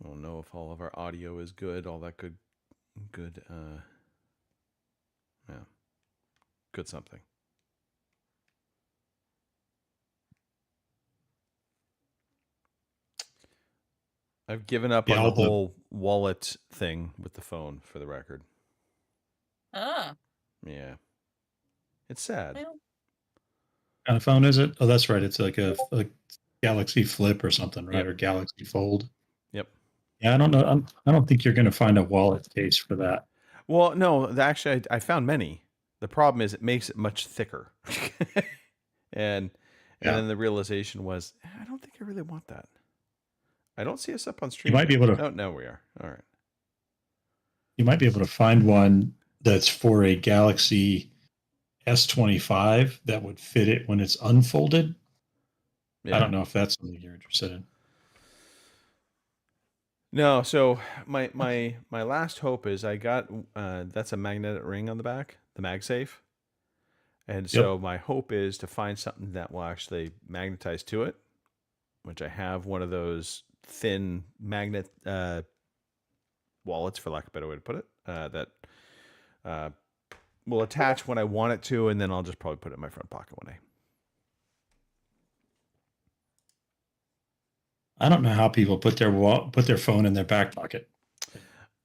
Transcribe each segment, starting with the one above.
I don't know if all of our audio is good. All that good, yeah, good something. I've given up on the whole wallet thing with the phone, for the record. Ah. Yeah. It's sad. What kind of phone is it? Oh, that's right. It's like a Galaxy Flip or something, right? Yep. Or Galaxy Fold. Yep. Yeah, I don't know. I don't think you're going to find a wallet case for that. Well, no, actually, I found many. The problem is it makes it much thicker. and then the realization was, I don't think I really want that. I don't see us up on stream. You might be able to. Oh, no, we are. All right. You might be able to find one that's for a Galaxy S25 that would fit it when it's unfolded. Yeah. I don't know if that's something you're interested in. No, so my last hope is I got that's a magnetic ring on the back, the MagSafe. And so my hope is to find something that will actually magnetize to it, which I have one of those thin magnet wallets, for lack of a better way to put it, that will attach when I want it to, and then I'll just probably put it in my front pocket one day. I don't know how people put their phone in their back pocket.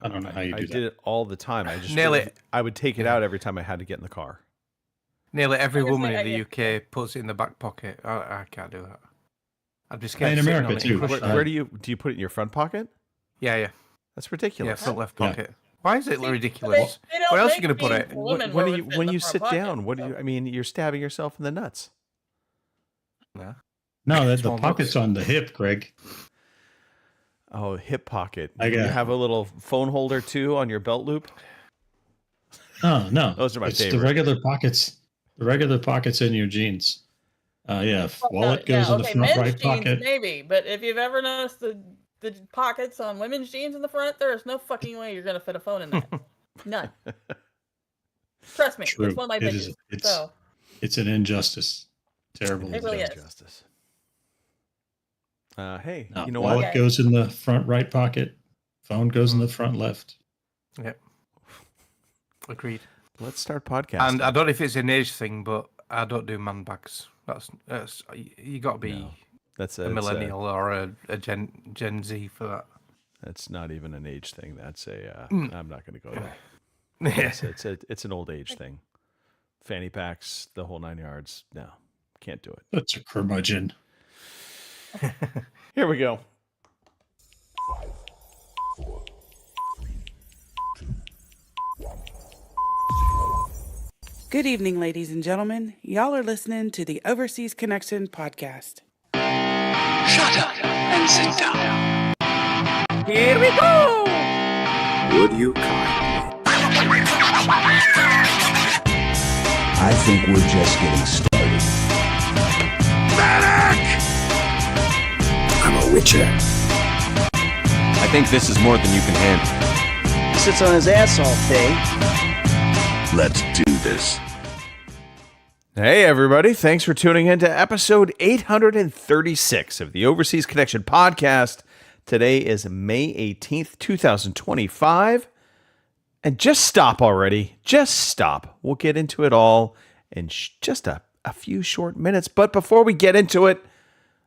I don't know how you do that. I did it all the time. I would take it out every time I had to get in the car. Nearly every woman in the UK puts it in the back pocket. I can't do that. I'd be scared. In America too. Where do you put it in your front pocket? Yeah. That's ridiculous. Yeah, front left pocket. Why is it ridiculous? Where else are you going to put it? When you sit down, what do you? I mean, you're stabbing yourself in the nuts. No, the pocket's on the hip, Greg. Oh, hip pocket. You have a little phone holder too on your belt loop. No. Those are my favorite. The regular pockets. The regular pockets in your jeans. Wallet goes in the front right pocket. Maybe, but if you've ever noticed the pockets on women's jeans in the front, there is no fucking way you're going to fit a phone in that. None. Trust me. True. It's one of my bitches. It's an injustice. Terrible injustice. Hey, you know what? Wallet goes in the front right pocket. Phone goes in the front left. Yep. Agreed. Let's start podcasting. And I don't know if it's an age thing, but I don't do man bags. That's you got to be a millennial or a Gen Z for that. That's not even an age thing. That's I'm not going to go there. It's an old age thing. Fanny packs, the whole 9 yards. No, can't do it. That's a curmudgeon. Here we go. 5, 4, 3, 2, 1. Good evening, ladies and gentlemen. Y'all are listening to the Overseas Connection podcast. Shut up and sit down. Here we go! Would you kindly? I think we're just getting started. Medic! I'm a witcher. I think this is more than you can handle. He sits on his ass all day. Let's do this. Hey, everybody. Thanks for tuning in to episode 836 of the Overseas Connection podcast. Today is May 18th, 2025. And just stop already. Just stop. We'll get into it all in just a few short minutes. But before we get into it,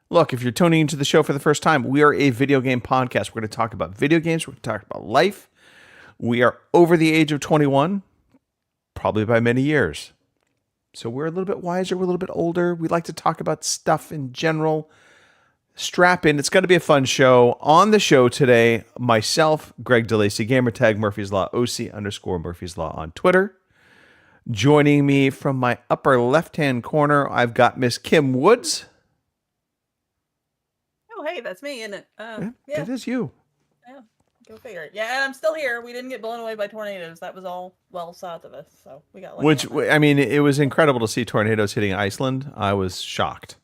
look, if you're tuning into the show for the first time, we are a video game podcast. We're going to talk about video games. We're going to talk about life. We are over the age of 21, probably by many years. So we're a little bit wiser. We're a little bit older. We like to talk about stuff in general. Strap in. It's going to be a fun show. On the show today, myself, Greg DeLacy, gamertag Murphy's Law, OC_Murphy's Law on Twitter. Joining me from my upper left-hand corner, I've got Miss Kim Woods. Oh, hey, that's me, isn't it? Yeah. It is you. Yeah, go figure. Yeah, and I'm still here. We didn't get blown away by tornadoes. That was all well south of us, so we got lucky. I mean, it was incredible to see tornadoes hitting Iceland. I was shocked.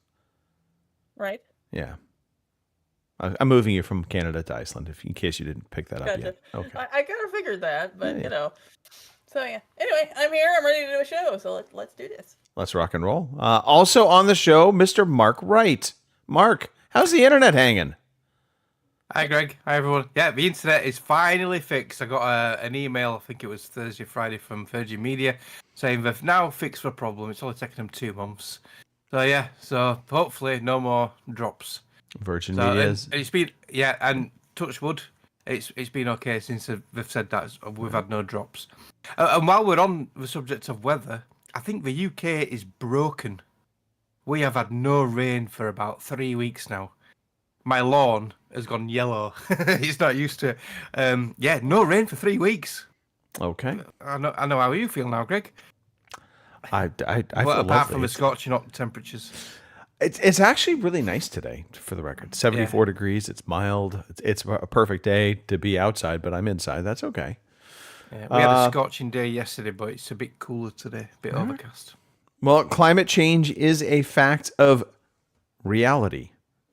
Right? Yeah. I'm moving you from Canada to Iceland, in case you didn't pick that up yet. Okay. I kind of figured that, but you know. So yeah. Anyway, I'm here. I'm ready to do a show. So let's do this. Let's rock and roll. Also on the show, Mr. Mark Wright. Mark, how's the internet hanging? Hi, Greg. Hi, everyone. Yeah, the internet is finally fixed. I got an email, I think it was Thursday, Friday, from Virgin Media saying they've now fixed the problem. It's only taken them 2 months. So, yeah, so hopefully no more drops. Virgin Media is... And it's been, and touch wood, it's been okay since they've said that. We've had no drops. And while we're on the subject of weather, I think the UK is broken. We have had no rain for about 3 weeks now. My lawn has gone yellow. He's not used to it. No rain for 3 weeks. Okay. I know how you feel now, Greg. I feel apart lovely. from the scorching hot temperatures. It's actually really nice today, for the record. 74 degrees. It's mild. It's a perfect day to be outside, but I'm inside. That's okay. Yeah, we had a scorching day yesterday, but it's a bit cooler today. A bit overcast. Well, climate change is a fact of reality.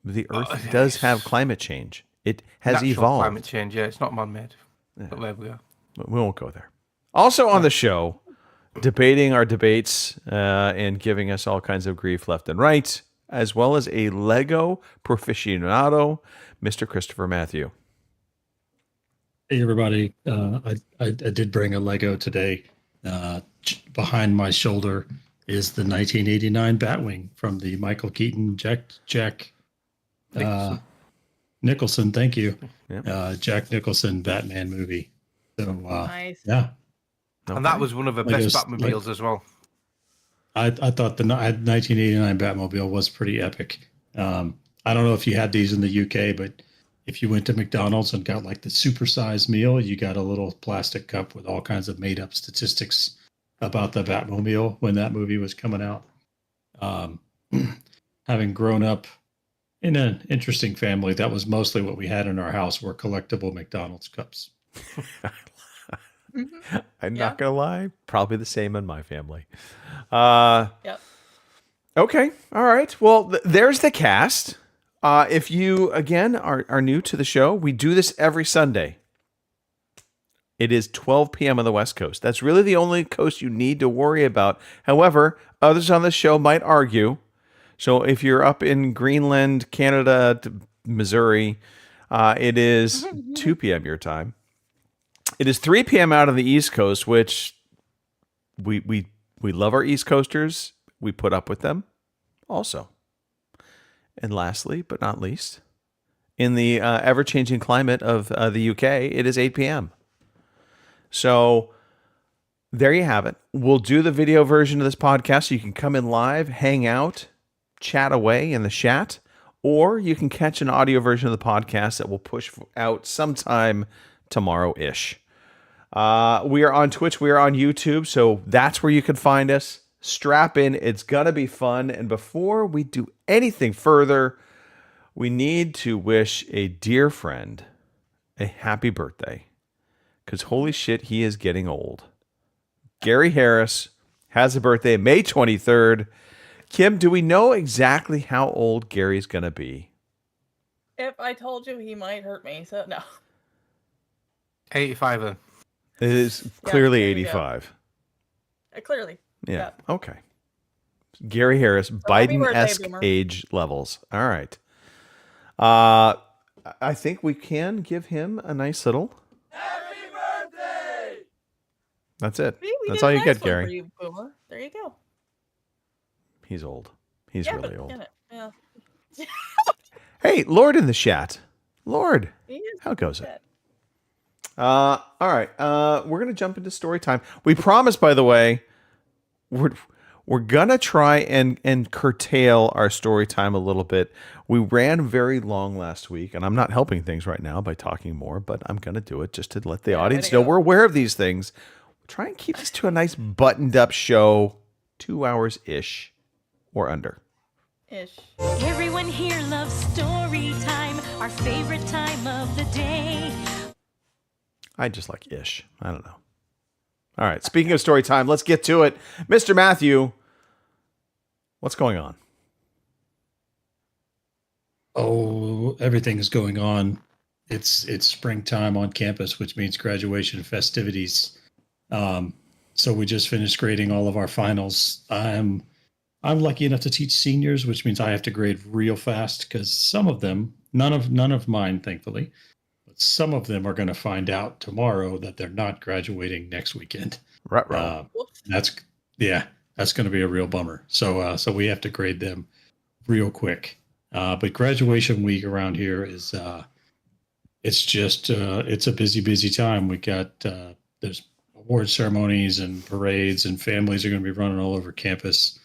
The Earth does have climate change. It has Natural evolved. Climate change, it's not man-made. Yeah. But there we go. We won't go there. Also on the show, debating our debates and giving us all kinds of grief left and right, as well as a Lego proficionado, Mr. Christopher Matthew. Hey, everybody. I did bring a Lego today. Behind my shoulder is the 1989 Batwing from the Michael Keaton, Jack Nicholson, thank you. Yep. Jack Nicholson Batman movie. So nice. Yeah. And that was one of the best Batmobiles as well. I thought the 1989 Batmobile was pretty epic. I don't know if you had these in the UK, but if you went to McDonald's and got like the supersized meal, you got a little plastic cup with all kinds of made up statistics about the Batmobile when that movie was coming out. Having grown up in an interesting family, that was mostly what we had in our house were collectible McDonald's cups. I'm not going to lie. Probably the same in my family. Yep. Okay. All right. Well, there's the cast. If you, again, are new to the show, we do this every Sunday. It is 12 p.m. on the West Coast. That's really the only coast you need to worry about. However, others on the show might argue. So if you're up in Greenland, Canada, Missouri, it is 2 p.m. your time. It is 3 p.m. out on the East Coast, which we love our East Coasters. We put up with them also. And lastly, but not least, in the ever-changing climate of the UK, it is 8 p.m. So there you have it. We'll do the video version of this podcast so you can come in live, hang out, chat away in the chat, or you can catch an audio version of the podcast that will push out sometime tomorrow-ish. We are on Twitch. We are on YouTube, so that's where you can find us. Strap in. It's going to be fun. And before we do anything further, we need to wish a dear friend a happy birthday. Because holy shit, he is getting old. Gary Harris has a birthday May 23rd. Kim, do we know exactly how old Gary's going to be? If I told you, he might hurt me, so no. 85. It is clearly 85. Clearly. Yeah. Okay. Gary Harris, Biden-esque age levels. All right. I think we can give him a nice little... Happy birthday! That's it. That's all you get, Gary. You, Boomer. There you go. He's old. He's really old. Yeah. Hey, Lord in the chat. Lord, how goes it? All right. We're going to jump into story time. We promised, by the way, we're going to try and curtail our story time a little bit. We ran very long last week, and I'm not helping things right now by talking more, but I'm going to do it just to let the audience know we're aware of these things. We'll try and keep this to a nice buttoned-up show, 2 hours-ish or under. Ish. Everyone here loves story time, our favorite time of the day. I just like ish. I don't know. All right. Speaking of story time, let's get to it. Mr. Matthew, what's going on? Oh, everything is going on. It's springtime on campus, which means graduation festivities. So we just finished grading all of our finals. I'm lucky enough to teach seniors, which means I have to grade real fast because some of them none of mine, thankfully. But some of them are going to find out tomorrow that they're not graduating next weekend. Right. That's going to be a real bummer. So we have to grade them real quick. But graduation week around here is it's a busy time. We got there's award ceremonies and parades, and families are going to be running all over campus.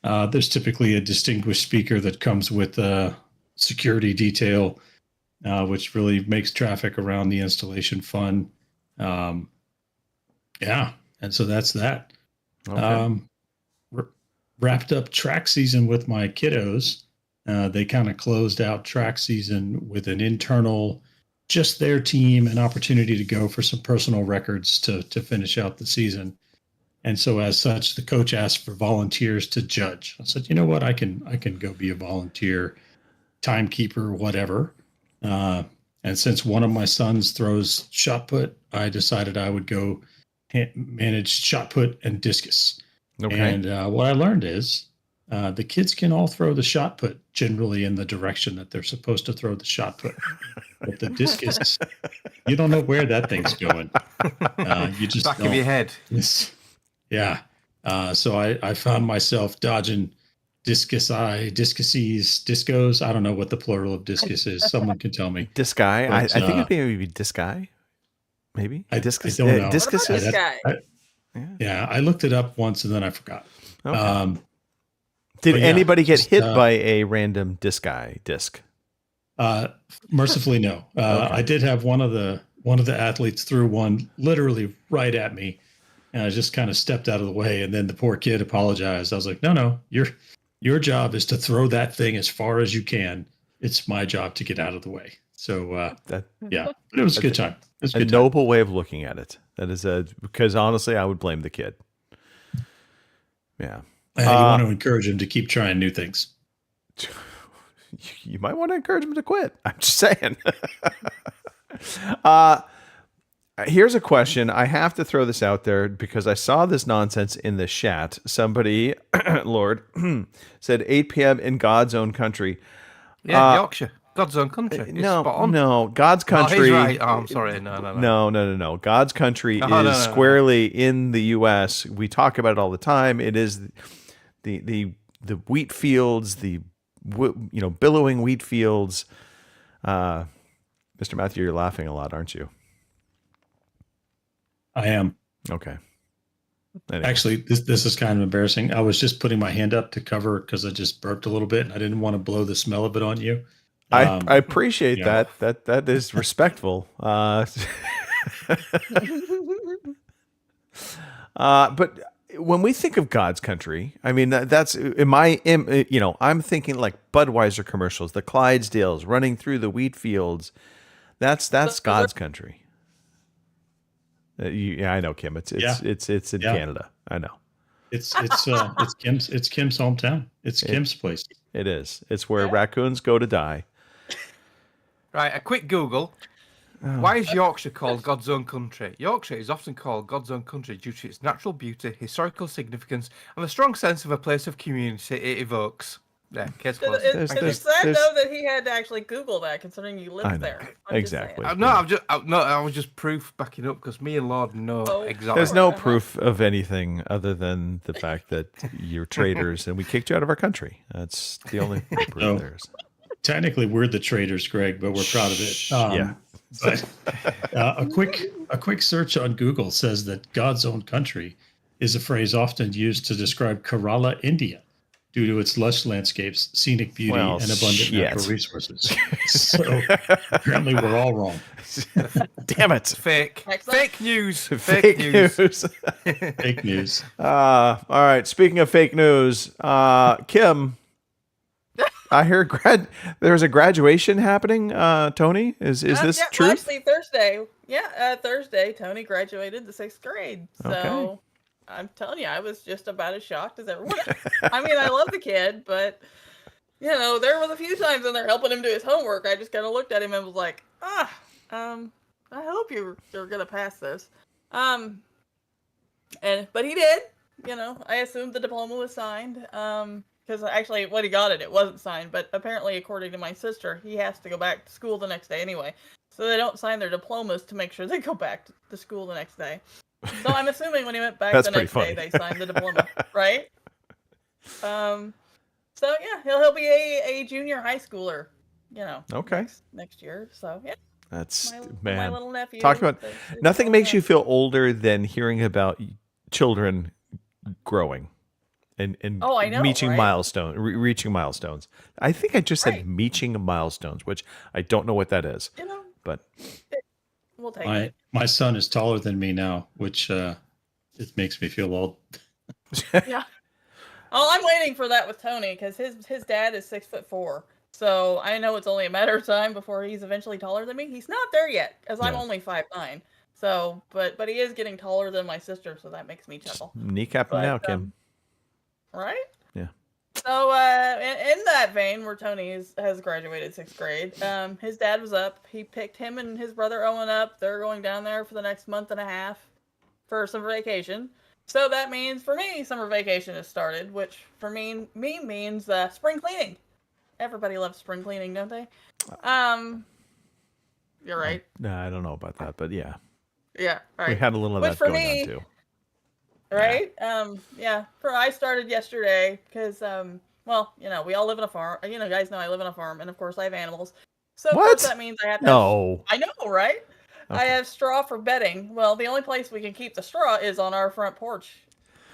There's typically a distinguished speaker that comes with a security detail, which really makes traffic around the installation fun. And so that's that. Okay. Wrapped up track season with my kiddos. They kind of closed out track season with an internal, just their team, an opportunity to go for some personal records to finish out the season. And so as such, the coach asked for volunteers to judge. I said, you know what, I can go be a volunteer, timekeeper, whatever. And since one of my sons throws shot put, I decided I would go manage shot put and discus. Okay. And what I learned is the kids can all throw the shot put generally in the direction that they're supposed to throw the shot put. But the discus, you don't know where that thing's going. You just Back don't. of your head. Yeah. So I found myself dodging discos. I don't know what the plural of discus is. Someone can tell me. Disc guy. I think it'd maybe disc guy. Maybe. Discus. I don't know. Discus What is. about this guy? Yeah, I looked it up once and then I forgot. Okay. Did but yeah, anybody get just, hit by a random disc guy disc? Mercifully, no. I did have one of the athletes threw one literally right at me, and I just kind of stepped out of the way. And then the poor kid apologized. I was like, no, your job is to throw that thing as far as you can. It's my job to get out of the way. So yeah, but it was a good time. It was a A good time. noble way of looking at it. That is because honestly, I would blame the kid. Yeah. You want to encourage him to keep trying new things. You might want to encourage him to quit. I'm just saying. Here's a question. I have to throw this out there because I saw this nonsense in the chat. Somebody, Lord, said 8 p.m. in God's own country. Yeah, Yorkshire. God's own country. You're spot on. No, God's country. Oh, he's right. Oh, I'm sorry. No. God's country is No. squarely in the U.S. We talk about it all the time. It is the wheat fields, billowing wheat fields. Mr. Matthew, you're laughing a lot, aren't you? I am. Okay. Anyway. Actually, this is kind of embarrassing. I was just putting my hand up to cover because I just burped a little bit, and I didn't want to blow the smell of it on you. I appreciate that. That is respectful. But when we think of God's country, I mean that's I'm thinking like Budweiser commercials, the Clydesdales running through the wheat fields. That's God's country. I know, Kim. It's in Canada. I know. It's Kim's hometown. It's Kim's place. It is. It's where raccoons go to die. Right, a quick Google. Why is Yorkshire called God's own country? Yorkshire is often called God's own country due to its natural beauty, historical significance, and the strong sense of a place of community it evokes. Yeah, case closed. It's sad though that he had to actually Google that, considering you live there. Exactly. I was just proof backing up because me and Lord know exactly. There's no proof of anything other than the fact that you're traitors and we kicked you out of our country. That's the only proof there is. Technically, we're the traitors, Greg, but we're proud of it. Yeah. But a quick search on Google says that God's own country is a phrase often used to describe Kerala, India, due to its lush landscapes, scenic beauty, and abundant natural resources. So apparently we're all wrong. Damn it. Fake news. Fake news. Fake news. All right. Speaking of fake news, Kim, I hear there's a graduation happening. Tony, is this true? Well, actually, Thursday. Yeah, Thursday, Tony graduated the 6th grade. So Okay. I'm telling you, I was just about as shocked as everyone. I mean, I love the kid, but there was a few times when they're helping him do his homework. I just kind of looked at him and was like, I hope you're gonna pass this. But he did. I assumed the diploma was signed. because actually when he got it, it wasn't signed. But apparently, according to my sister, he has to go back to school the next day anyway. So they don't sign their diplomas to make sure they go back to school the next day. So I'm assuming when he went back That's the next pretty day, funny. they signed the diploma, right? So yeah, he'll be a junior high schooler, Okay. next year. So yeah, That's my man. little nephew. Talk about is nothing growing makes up. you feel older than hearing about children growing and Oh, I know, reaching right? reaching milestones. I think I just said Right. reaching milestones, which I don't know what that is, but We'll take it. My son is taller than me now, which it makes me feel old. Yeah. Oh, I'm waiting for that with Tony because his dad is 6'4", so I know it's only a matter of time before he's eventually taller than me. He's not there yet because I'm Yeah. only 5'9". So, but he is getting taller than my sister, so that makes me chuckle. kneecap him But, now, Kim. Right? Yeah. So, in that vein, where Tony has graduated 6th grade, his dad was up. He picked him and his brother Owen up. They're going down there for the next month and a half for summer vacation. So that means for me, summer vacation has started, which for me means spring cleaning. Everybody loves spring cleaning, don't they? You're right. No, I don't know about that, but yeah, Yeah, right. we had a little of Which that for going me, on too. right? Yeah. I started yesterday because well, we all live in a farm. Guys know I live in a farm, and of course I have animals. So of What? course that means I have to. No. I know, right? I Okay. have straw for bedding. Well, the only place we can keep the straw is on our front porch,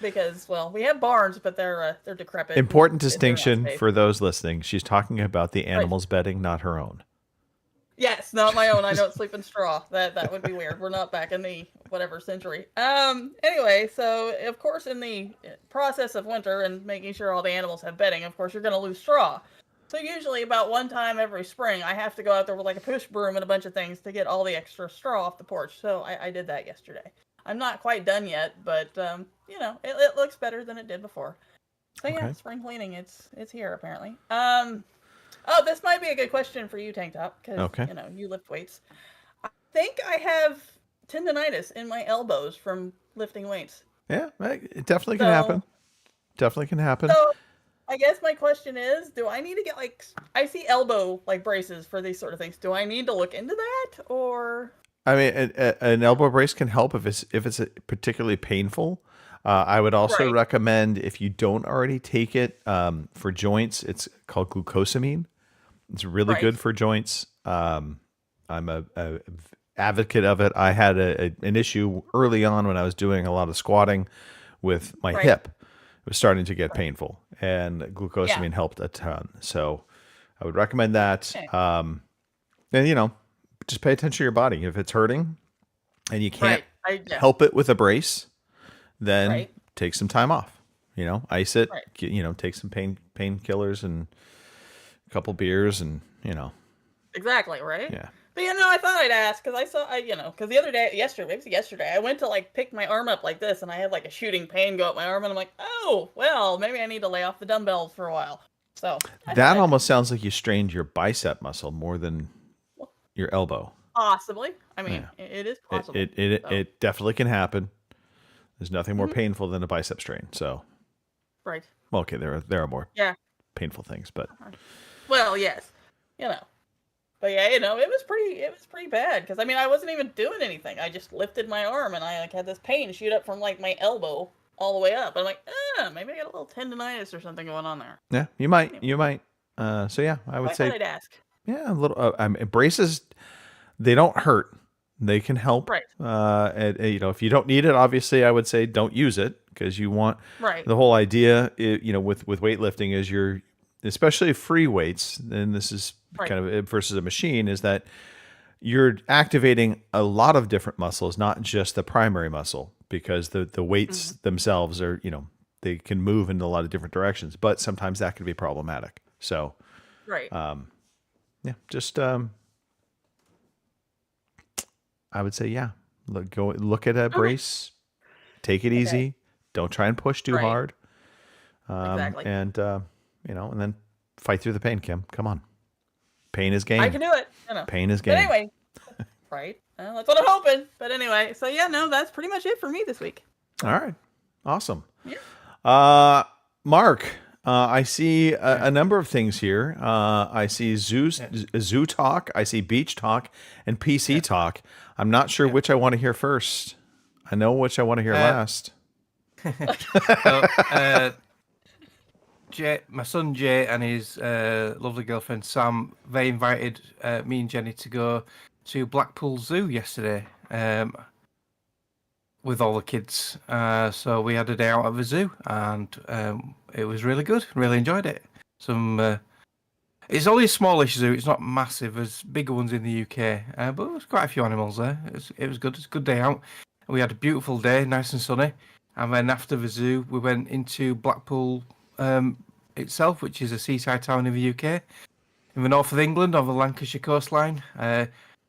because we have barns, but they're decrepit. Important and they're not distinction safe. for those listening. She's talking about the animals' bedding, not her own. Yes, not my own. I don't sleep in straw. That would be weird. We're not back in the whatever century. Anyway, so of course in the process of winter and making sure all the animals have bedding, of course you're going to lose straw. So usually about one time every spring, I have to go out there with like a push broom and a bunch of things to get all the extra straw off the porch. So I did that yesterday. I'm not quite done yet, but it looks better than it did before. So yeah, Okay. spring cleaning, it's here apparently. Oh, this might be a good question for you, Tank Top, because Okay. you lift weights. I think I have tendonitis in my elbows from lifting weights. Yeah, it definitely can So- happen. Definitely can happen. So I guess my question is, do I need to get I see elbow braces for these sort of things. Do I need to look into that, or? I mean, an elbow brace can help if it's particularly painful. I would also Right. recommend, if you don't already take it for joints, it's called glucosamine. It's really Right. good for joints. I'm a advocate of it. I had an issue early on when I was doing a lot of squatting with my Right. hip. It was starting to get painful, and glucosamine helped a ton. So I would recommend that. Okay. And just pay attention to your body. If it's hurting and you can't Yeah. help it with a brace, then Right. take some time off. Ice it. Right. Take some painkillers and a couple beers, and Exactly, right? yeah. But I thought I'd ask because I saw, because the other day, yesterday, I went to pick my arm up like this, and I had a shooting pain go up my arm, and I'm like, oh, well, maybe I need to lay off the dumbbells for a while. So I That thought almost sounds like you strained your bicep muscle more than your elbow. possibly. I mean, it is possible. It definitely can happen. There's nothing more Mhm. painful than a bicep strain. So, Right. well, okay, there are more Yeah. painful things, but Well, yes. But yeah, it was pretty bad because I wasn't even doing anything. I just lifted my arm and I had this pain shoot up from my elbow all the way up. I'm like, maybe I got a little tendonitis or something going on there. yeah, you might. So yeah, I would I say thought I'd ask. yeah, a little. Braces, they don't hurt. They can help. Right. If you don't need it, obviously, I would say don't use it, because you want Right. the whole idea. With weightlifting is especially free weights, and this is Right. kind of versus a machine, is that you're activating a lot of different muscles, not just the primary muscle, because the weights themselves are, they can move in a lot of different directions, but sometimes that can be problematic. So, Right. yeah, just I would say, yeah, look at a brace, take it easy, don't try and push too Right. hard, Exactly. and and then fight through the pain. Kim, come on, pain is gain. I can do it. Pain is But gain. anyway, right. That's what I'm hoping. But anyway, so yeah, no, that's pretty much it for me this week. All right, awesome. Yeah. Mark, I see a number of things here. I see zoo talk, I see beach talk, and PC talk. I'm not sure which I want to hear first. I know which I want to hear last. So, Jay, my son Jay and his lovely girlfriend Sam, they invited me and Jenny to go to Blackpool Zoo yesterday with all the kids. So we had a day out at the zoo, and it was really good. Really enjoyed it. It's only a smallish zoo. It's not massive. There's bigger ones in the UK, but there was quite a few animals there. It was good. It's a good day out. We had a beautiful day, nice and sunny. And then after the zoo, we went into Blackpool itself, which is a seaside town in the UK, in the north of England, on the Lancashire coastline.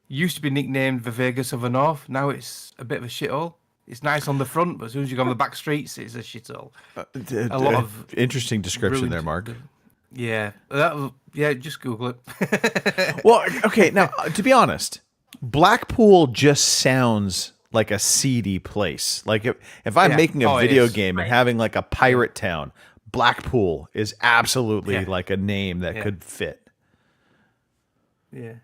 Used to be nicknamed the Vegas of the North. Now it's a bit of a shithole. It's nice on the front, but as soon as you go on the back streets, it's a shithole. A lot of interesting description there, Mark. Yeah, just Google it. Well, okay, now to be honest, Blackpool just sounds like a seedy place. Like if I'm making a video game and having like a pirate town, Blackpool is absolutely like a name that could fit. Yeah.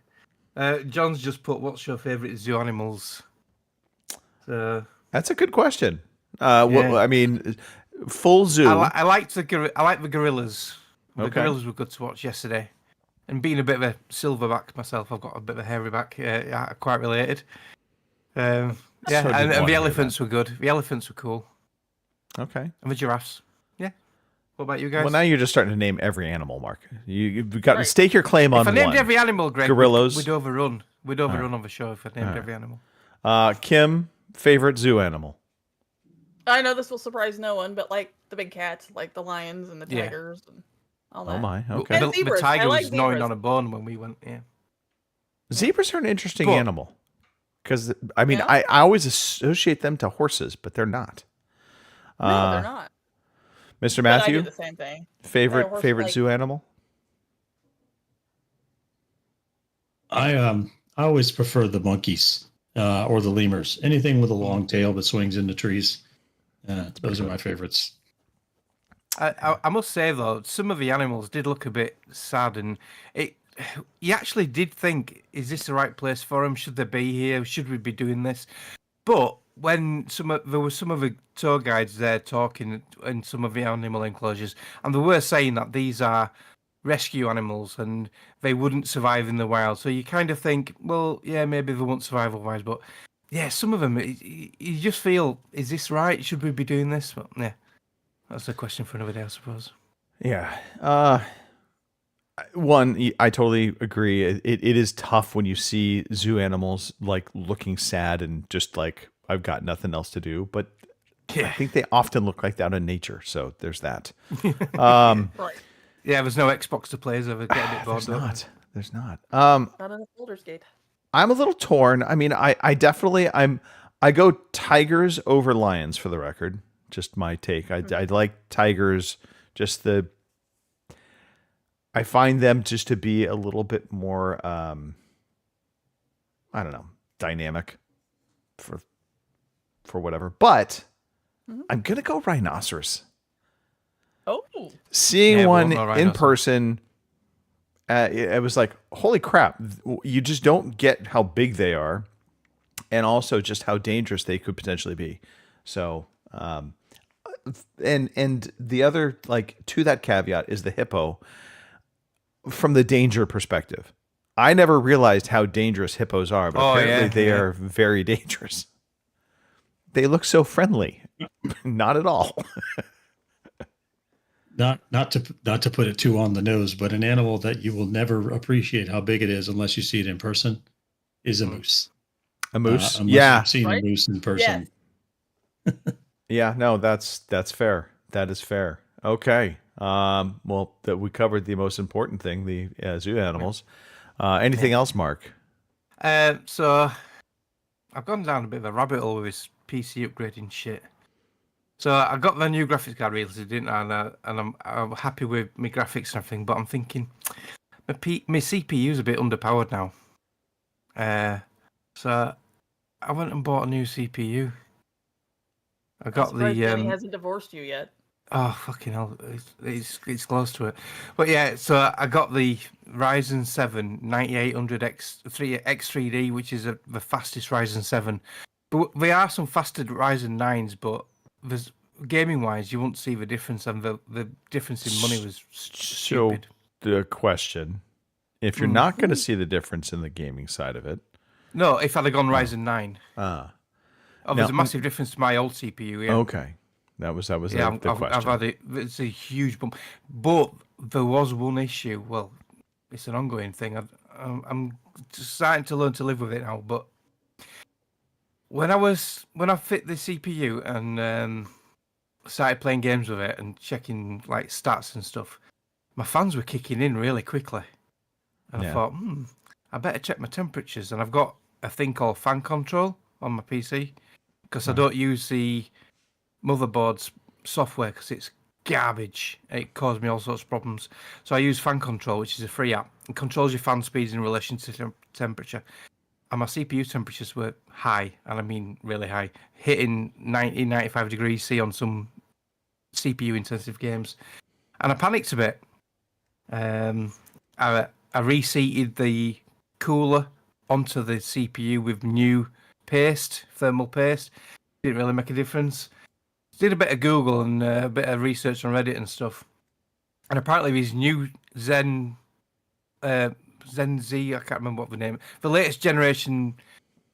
John's just put, what's your favourite zoo animals? So that's a good question. I mean, full zoo. I like the gorillas. The gorillas were good to watch yesterday. And being a bit of a silverback myself, I've got a bit of a hairy back. Quite related. And the elephants were good. The elephants were cool. Okay. And the giraffes. Yeah. What about you guys? Well, now you're just starting to name every animal, Mark. You've got to stake your claim on one. If I named every animal, Greg, gorillas. we'd overrun. We'd overrun on the show if I named every animal. Kim, favorite zoo animal? I know this will surprise no one, but like the big cats, like the lions and the tigers and all that. Oh my, okay. And zebras. The tiger I like was gnawing zebras. on a bone when we went, Zebras are an interesting animal. Because, I mean, I always associate them to horses, but they're not. No, they're not. Mr. Matthew? I do the same thing. Favorite zoo animal? I always prefer the monkeys or the lemurs. Anything with a long tail that swings into trees. Those are my favorites. I must say though, some of the animals did look a bit sad, and you actually did think, is this the right place for them? Should they be here? Should we be doing this? But when there were some of the tour guides there talking in some of the animal enclosures, and they were saying that these are rescue animals and they wouldn't survive in the wild. So you kind of think, well, yeah, maybe they won't survive otherwise. But yeah, some of them, you just feel, is this right? Should we be doing this? Well, yeah, that's a question for another day, I suppose. Yeah. One, I totally agree. It is tough when you see zoo animals like looking sad and just like, I've got nothing else to do. But I think they often look like that in nature. So there's that. Right. Yeah, there's no Xbox to play, so they get a bit bored. There's not. Not enough Baldur's Gate. I'm a little torn. I mean, I definitely I go tigers over lions for the record. Just my take. I like tigers. I find them just to be a little bit more, I don't know, dynamic for whatever. But I'm gonna go rhinoceros. Oh, seeing one in person, it was like, holy crap! You just don't get how big they are, and also just how dangerous they could potentially be. So, and the other, like, to that caveat is the hippo. From the danger perspective, I never realized how dangerous hippos are, but apparently they are very dangerous. They look so friendly. Not at all. Not to put it too on the nose, but an animal that you will never appreciate how big it is unless you see it in person is a moose. A moose? You've seen a moose in person. Yes. Yeah, no, that's fair. That is fair. Okay. Well, that we covered the most important thing, the zoo animals. Anything else, Mark? So I've gone down a bit of a rabbit hole with this PC upgrading shit. So I got the new graphics card recently, didn't I? And I'm happy with my graphics and everything, but I'm thinking my CPU is a bit underpowered now. So I went and bought a new CPU. I got Jenny hasn't divorced you yet. Oh fucking hell! It's close to it, but yeah. So I got the Ryzen 7 9800X3D, which is the fastest Ryzen 7. But there are some faster Ryzen 9s, but there's gaming wise, you won't see the difference, and the difference in money was stupid. So the question: if you're not going to see the difference in the gaming side of it, no, if I'd have gone Ryzen 9, there's a massive difference to my old CPU. Yeah. Okay. That was the question. I've had it. It's a huge bump, but there was one issue. Well, it's an ongoing thing. I'm starting to learn to live with it now. But when I fit the CPU and started playing games with it and checking like stats and stuff, my fans were kicking in really quickly, and I thought, I better check my temperatures. And I've got a thing called fan control on my PC because I don't use the motherboard's software because it's garbage. It caused me all sorts of problems. So I use Fan Control, which is a free app. It controls your fan speeds in relation to temperature. And my CPU temperatures were high, and I mean really high, hitting 90, 95 degrees C on some CPU-intensive games. And I panicked a bit. I reseated the cooler onto the CPU with new thermal paste. Didn't really make a difference. Did a bit of Google and a bit of research on Reddit and stuff, and apparently these new Zen Z, I can't remember what the name, the latest generation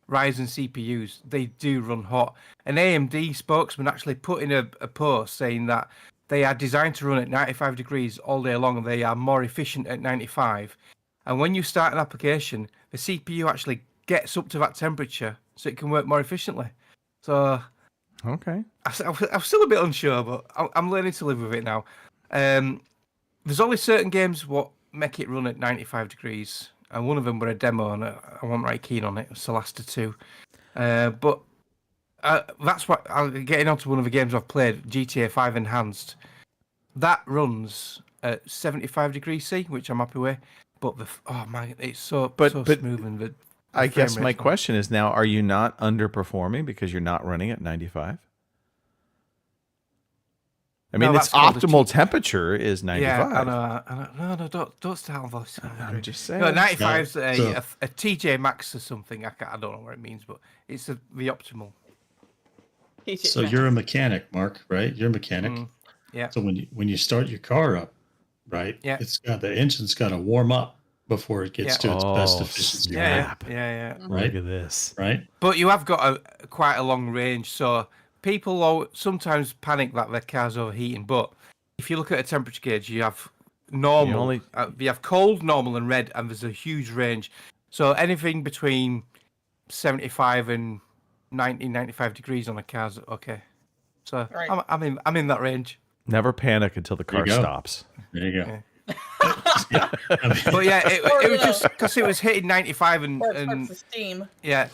Ryzen CPUs, they do run hot. An AMD spokesman actually put in a post saying that they are designed to run at 95 degrees all day long, and they are more efficient at 95. And when you start an application, the CPU actually gets up to that temperature so it can work more efficiently. So. Okay. I'm still a bit unsure, but I'm learning to live with it now. There's only certain games what make it run at 95 degrees, and one of them were a demo, and I wasn't right keen on it. It was Solasta 2. But that's what getting onto one of the games I've played, GTA 5 Enhanced. That runs at 75 degrees C, which I'm happy with. But it's so smooth and I guess my question is now, are you not underperforming because you're not running at 95? I mean, its optimal temperature is 95. Yeah, I know. Don't start on voice. I'm just saying. No, 95 is a TJ Maxx or something. I don't know what it means, but it's the optimal. So you're a mechanic, Mark, right? You're a mechanic. Yeah. So when you start your car up, right? Yeah. The engine's got to warm up before it gets to its best efficiency. Yeah. Right. Look at this. Right. But you have got quite a long range, so people sometimes panic that their car's overheating. But if you look at a temperature gauge, you have normal, you have cold, normal, and red, and there's a huge range. So anything between 75 and 90, 95 degrees on a car's okay. So right. I'm in that range. Never panic until the car stops. There you go. Yeah. But yeah, it was just because it was hitting 95 and steam. Yeah,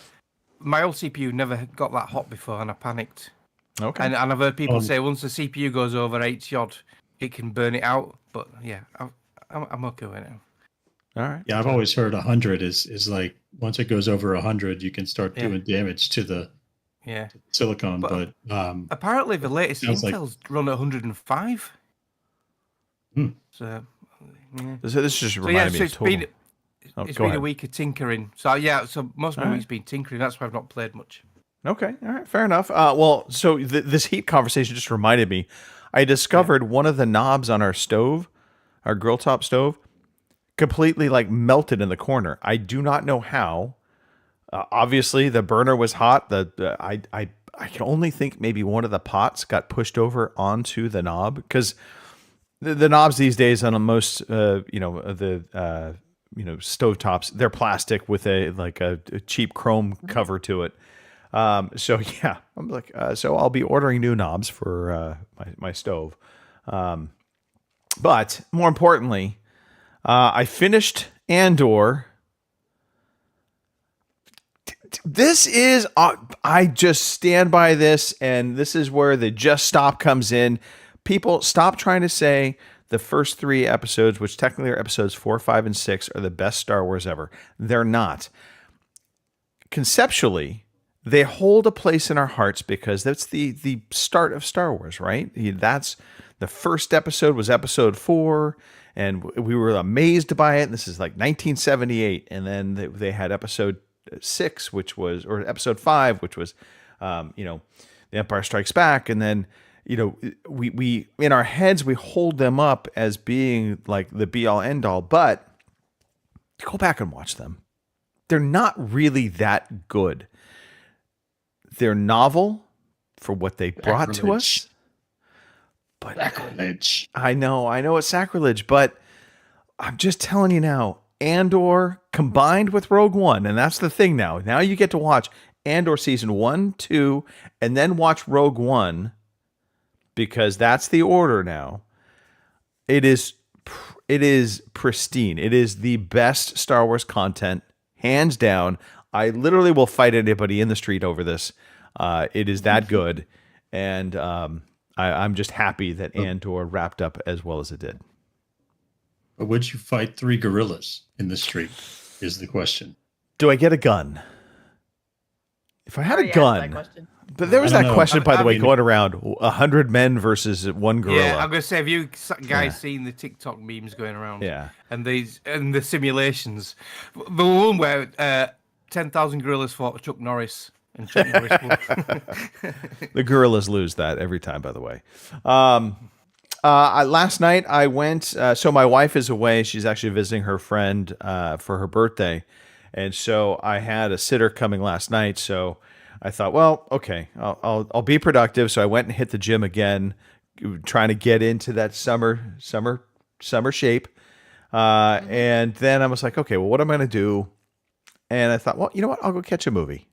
my old CPU never got that hot before, and I panicked. Okay. And I've heard people say once the CPU goes over 80 odd, it can burn it out. But yeah, I'm okay with it now. All right. Yeah, I've always heard 100 is like once it goes over 100, you can start doing damage to the silicon. But apparently the latest Intel's run at 105. So. Yeah. So this just reminded me of total. It's been a week of tinkering. So most of my week's been tinkering. That's why I've not played much. Okay, all right, fair enough. So this heat conversation just reminded me. I discovered one of the knobs on our stove, our grill top stove, completely like melted in the corner. I do not know how. Obviously, the burner was hot. I can only think maybe one of the pots got pushed over onto the knob because. The knobs these days on most, stovetops, they're plastic with a cheap chrome cover to it. So yeah, I'm like, so I'll be ordering new knobs for my stove. But more importantly, I finished Andor. This is, I just stand by this, and this is where the just stop comes in. People, stop trying to say the first 3 episodes, which technically are episodes 4, 5, and 6, are the best Star Wars ever. They're not. Conceptually, they hold a place in our hearts because that's the start of Star Wars, right? That's the first episode was episode 4, and we were amazed by it. This is like 1978, and then they had episode 6, or episode 5, which was, The Empire Strikes Back, and then we in our heads we hold them up as being like the be all end all, but go back and watch them. They're not really that good. They're novel for what they brought to us. But Sacrilege. I know it's sacrilege, but I'm just telling you now, Andor combined with Rogue One, and that's the thing now. Now you get to watch Andor season 1, 2, and then watch Rogue One, because that's the order now. It is pristine. It is the best Star Wars content, hands down. I literally will fight anybody in the street over this. It is that good, and I'm just happy that Andor wrapped up as well as it did. But would you fight 3 gorillas in the street? Is the question. Do I get a gun? If I had a gun, but there was that question, by the way, going around: 100 men versus 1 gorilla. Yeah, I'm gonna say, have you guys seen the TikTok memes going around? Yeah, and the simulations. The one where 10,000 gorillas fought Chuck Norris. And Chuck Norris won. The gorillas lose that every time, by the way. Last night I went, so my wife is away. She's actually visiting her friend for her birthday. And so I had a sitter coming last night. So I thought, well, okay, I'll be productive. So I went and hit the gym again, trying to get into that summer shape. And then I was like, okay, well, what am I going to do? And I thought, well, you know what? I'll go catch a movie.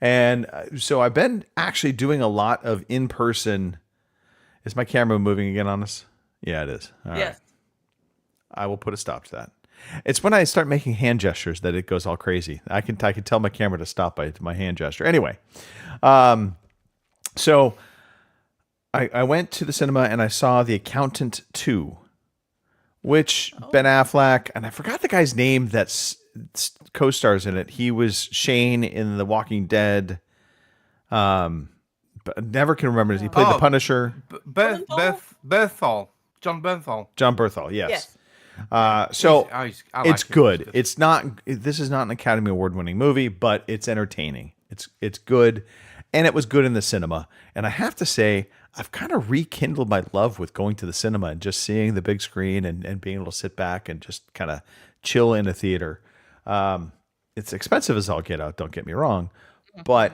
And so I've been actually doing a lot of in-person. Is my camera moving again on us? Yeah, it is. All right. I will put a stop to that. It's when I start making hand gestures that it goes all crazy. I can tell my camera to stop by my hand gesture. Anyway, so I went to the cinema and I saw The Accountant 2, which Ben Affleck, and I forgot the guy's name that's co-stars in it. He was Shane in The Walking Dead. But I never can remember. He played the Punisher. Berthol. John Bernthal. John Bernthal, yes. So it's good. It's not. This is not an Academy Award winning movie, but it's entertaining. It's good, and it was good in the cinema. And I have to say, I've kind of rekindled my love with going to the cinema and just seeing the big screen and being able to sit back and just kind of chill in a theater. It's expensive as all get out. Don't get me wrong, but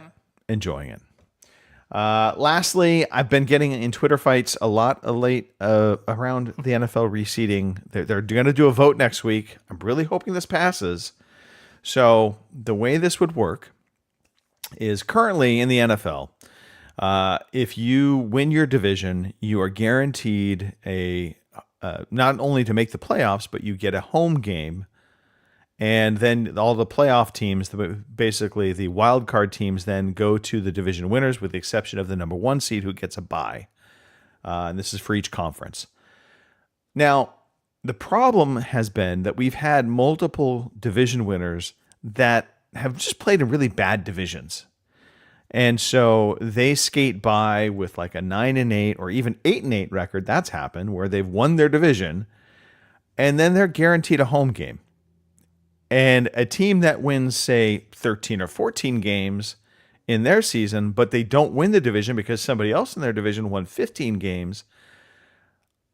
enjoying it. Lastly, I've been getting in Twitter fights a lot of late around the NFL reseeding. They're going to do a vote next week. I'm really hoping this passes. So the way this would work is currently in the NFL, if you win your division, you are guaranteed not only to make the playoffs, but you get a home game. And then all the playoff teams, basically the wild card teams, then go to the division winners, with the exception of the number 1 seed who gets a bye. And this is for each conference. Now, the problem has been that we've had multiple division winners that have just played in really bad divisions. And so they skate by with like a 9-8 or even 8-8 record. That's happened where they've won their division and then they're guaranteed a home game. And a team that wins, say, 13 or 14 games in their season, but they don't win the division because somebody else in their division won 15 games,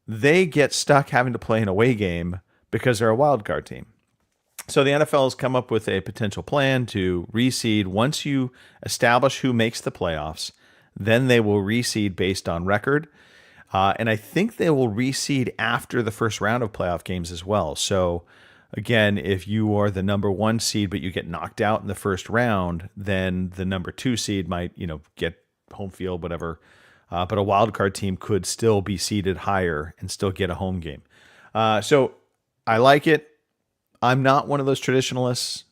they get stuck having to play an away game because they're a wild card team. So the NFL has come up with a potential plan to reseed. Once you establish who makes the playoffs, then they will reseed based on record. And I think they will reseed after the first round of playoff games as well. So again, if you are the number 1 seed, but you get knocked out in the first round, then the number 2 seed might, get home field, whatever. But a wild card team could still be seeded higher and still get a home game. So I like it. I'm not one of those traditionalists.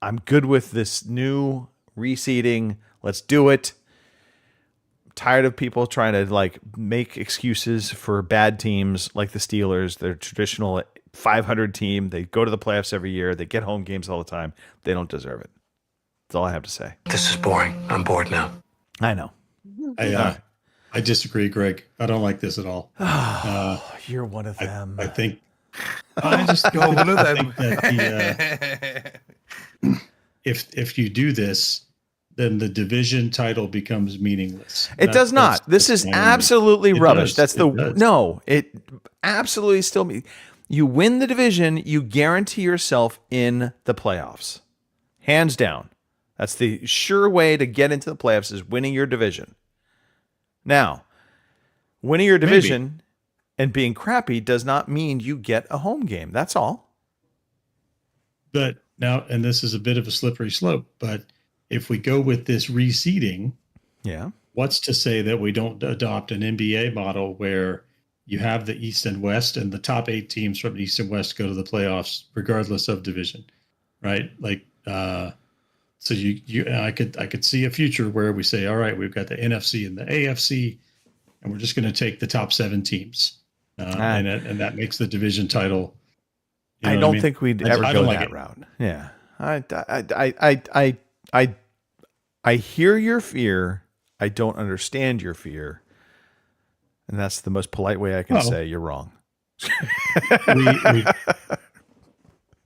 I'm good with this new reseeding. Let's do it. I'm tired of people trying to make excuses for bad teams like the Steelers. They're traditional 500 team. They go to the playoffs every year. They get home games all the time. They don't deserve it. That's all I have to say. This is boring. I'm bored now. I know. I disagree, Greg. I don't like this at all. You're one of them. I think I just go one of them. If you do this, then the division title becomes meaningless. It does not. This is absolutely rubbish. That's it absolutely still. You win the division, you guarantee yourself in the playoffs. Hands down. That's the sure way to get into the playoffs is winning your division. Now, winning your division and being crappy does not mean you get a home game. That's all. But now, and this is a bit of a slippery slope, but if we go with this reseeding, what's to say that we don't adopt an NBA model where you have the East and West, and the top 8 teams from the East and West go to the playoffs regardless of division, right? Like, so I could see a future where we say, all right, we've got the NFC and the AFC, and we're just going to take the top 7 teams, and that makes the division title. I don't think we'd ever go that route. Yeah, I hear your fear. I don't understand your fear. And that's the most polite way I can say you're wrong.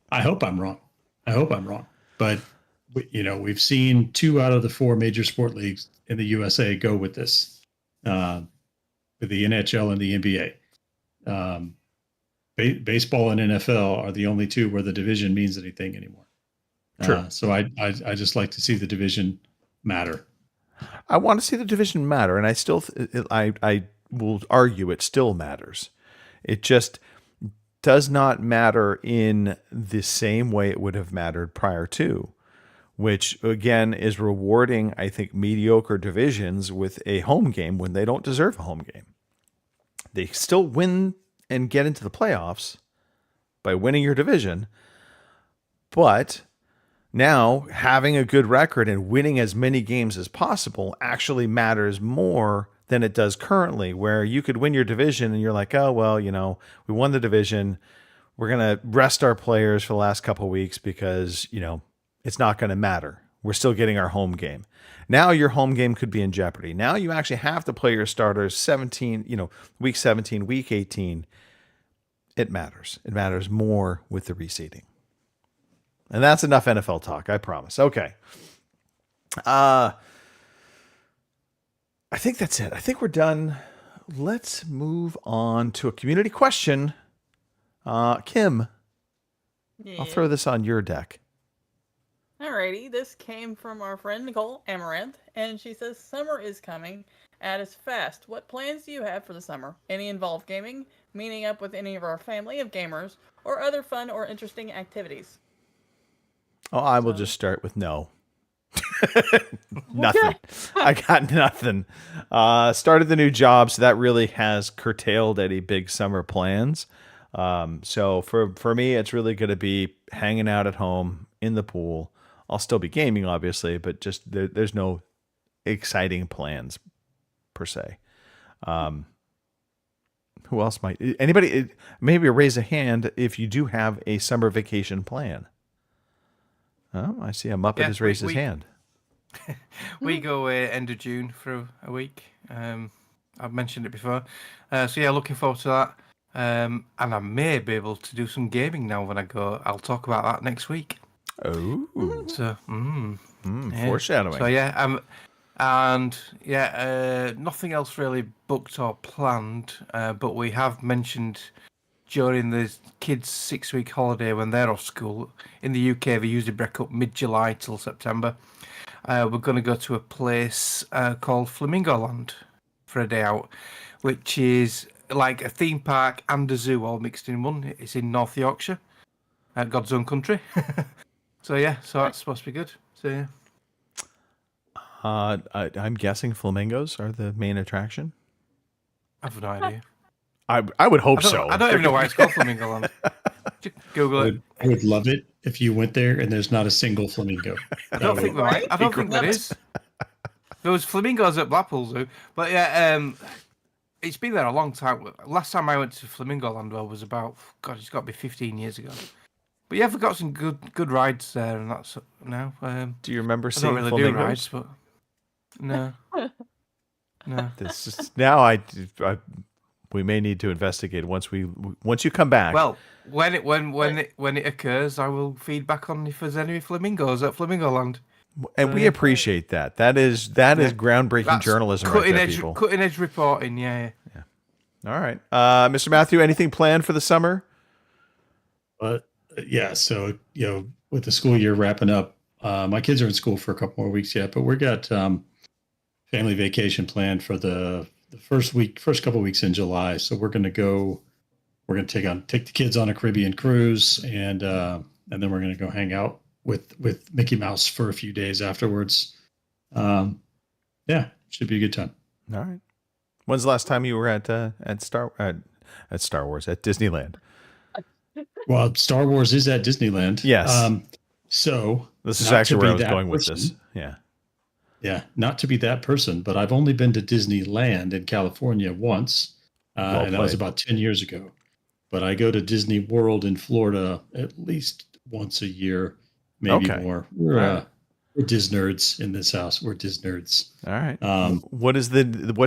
I hope I'm wrong. But we've seen 2 out of the 4 major sport leagues in the USA go with this, with the NHL and the NBA. Baseball and NFL are the only 2 where the division means anything anymore. True. So I just like to see the division matter. I want to see the division matter, and I still I will argue it still matters. It just does not matter in the same way it would have mattered prior to, which again is rewarding, I think, mediocre divisions with a home game when they don't deserve a home game. They still win and get into the playoffs by winning your division, but now having a good record and winning as many games as possible actually matters more than it does currently, where you could win your division and you're like, oh, well, we won the division. We're going to rest our players for the last couple of weeks because, it's not going to matter. We're still getting our home game. Now your home game could be in jeopardy. Now you actually have to play your starters 17, week 17, week 18. It matters. It matters more with the reseeding. And that's enough NFL talk, I promise. Okay. I think that's it. I think we're done. Let's move on to a community question. Kim, I'll throw this on your deck. Alrighty, this came from our friend Nicole Amaranth, and she says, summer is coming at us fast. What plans do you have for the summer? Any involved gaming, meeting up with any of our family of gamers, or other fun or interesting activities? Oh, I will just start with no. Nothing. I got nothing. Started the new job, so that really has curtailed any big summer plans. So for me, it's really going to be hanging out at home in the pool. I'll still be gaming, obviously, but just there's no exciting plans per se. Who else might? Anybody? Maybe raise a hand if you do have a summer vacation plan. Oh, I see a Muppet has raised his hand. We go end of June for a week. I've mentioned it before. So yeah, looking forward to that. And I may be able to do some gaming now when I go. I'll talk about that next week. Oh. So, foreshadowing. So yeah, nothing else really booked or planned. But we have mentioned during the kids' 6-week holiday when they're off school in the UK, they usually break up mid-July till September. We're going to go to a place called Flamingo Land for a day out, which is like a theme park and a zoo all mixed in one. It's in North Yorkshire, God's own country. So that's supposed to be good. So yeah. I'm guessing flamingos are the main attraction. I have no idea. I would hope so. I don't even know why it's called Flamingo Land. Just Google it. I would love it if you went there and there's not a single flamingo. I don't think there is. There was flamingos at Blackpool Zoo, but yeah, it's been there a long time. Last time I went to Flamingo Land was about, it's got to be 15 years ago. But yeah, we've got some good rides there, and that's now. Do you remember I seeing don't really do flamingos? rides, but no, no. This is now. We may need to investigate once you come back. Well, when it occurs, I will feed back on if there's any flamingos at Flamingo Land. And we appreciate that. That is groundbreaking That's journalism, cutting right there, edge, people. cutting edge reporting. Yeah. All right, Mr. Matthew, anything planned for the summer? Yeah. So with the school year wrapping up, my kids are in school for a couple more weeks yet, but we got family vacation planned for the first couple weeks in July. So we're going to take the kids on a Caribbean cruise, and then we're going to go hang out with Mickey Mouse for a few days afterwards. Yeah, should be a good time. All right. When's the last time you were at Star Wars at Disneyland? Well, Star Wars is at Disneyland. Yes. So this is actually where I was going with this. Yeah. Yeah, not to be that person, but I've only been to Disneyland in California once, and that was about 10 years ago. But I go to Disney World in Florida at least once a year, maybe more. We're Dis nerds in this house. We're Dis nerds. All right. What's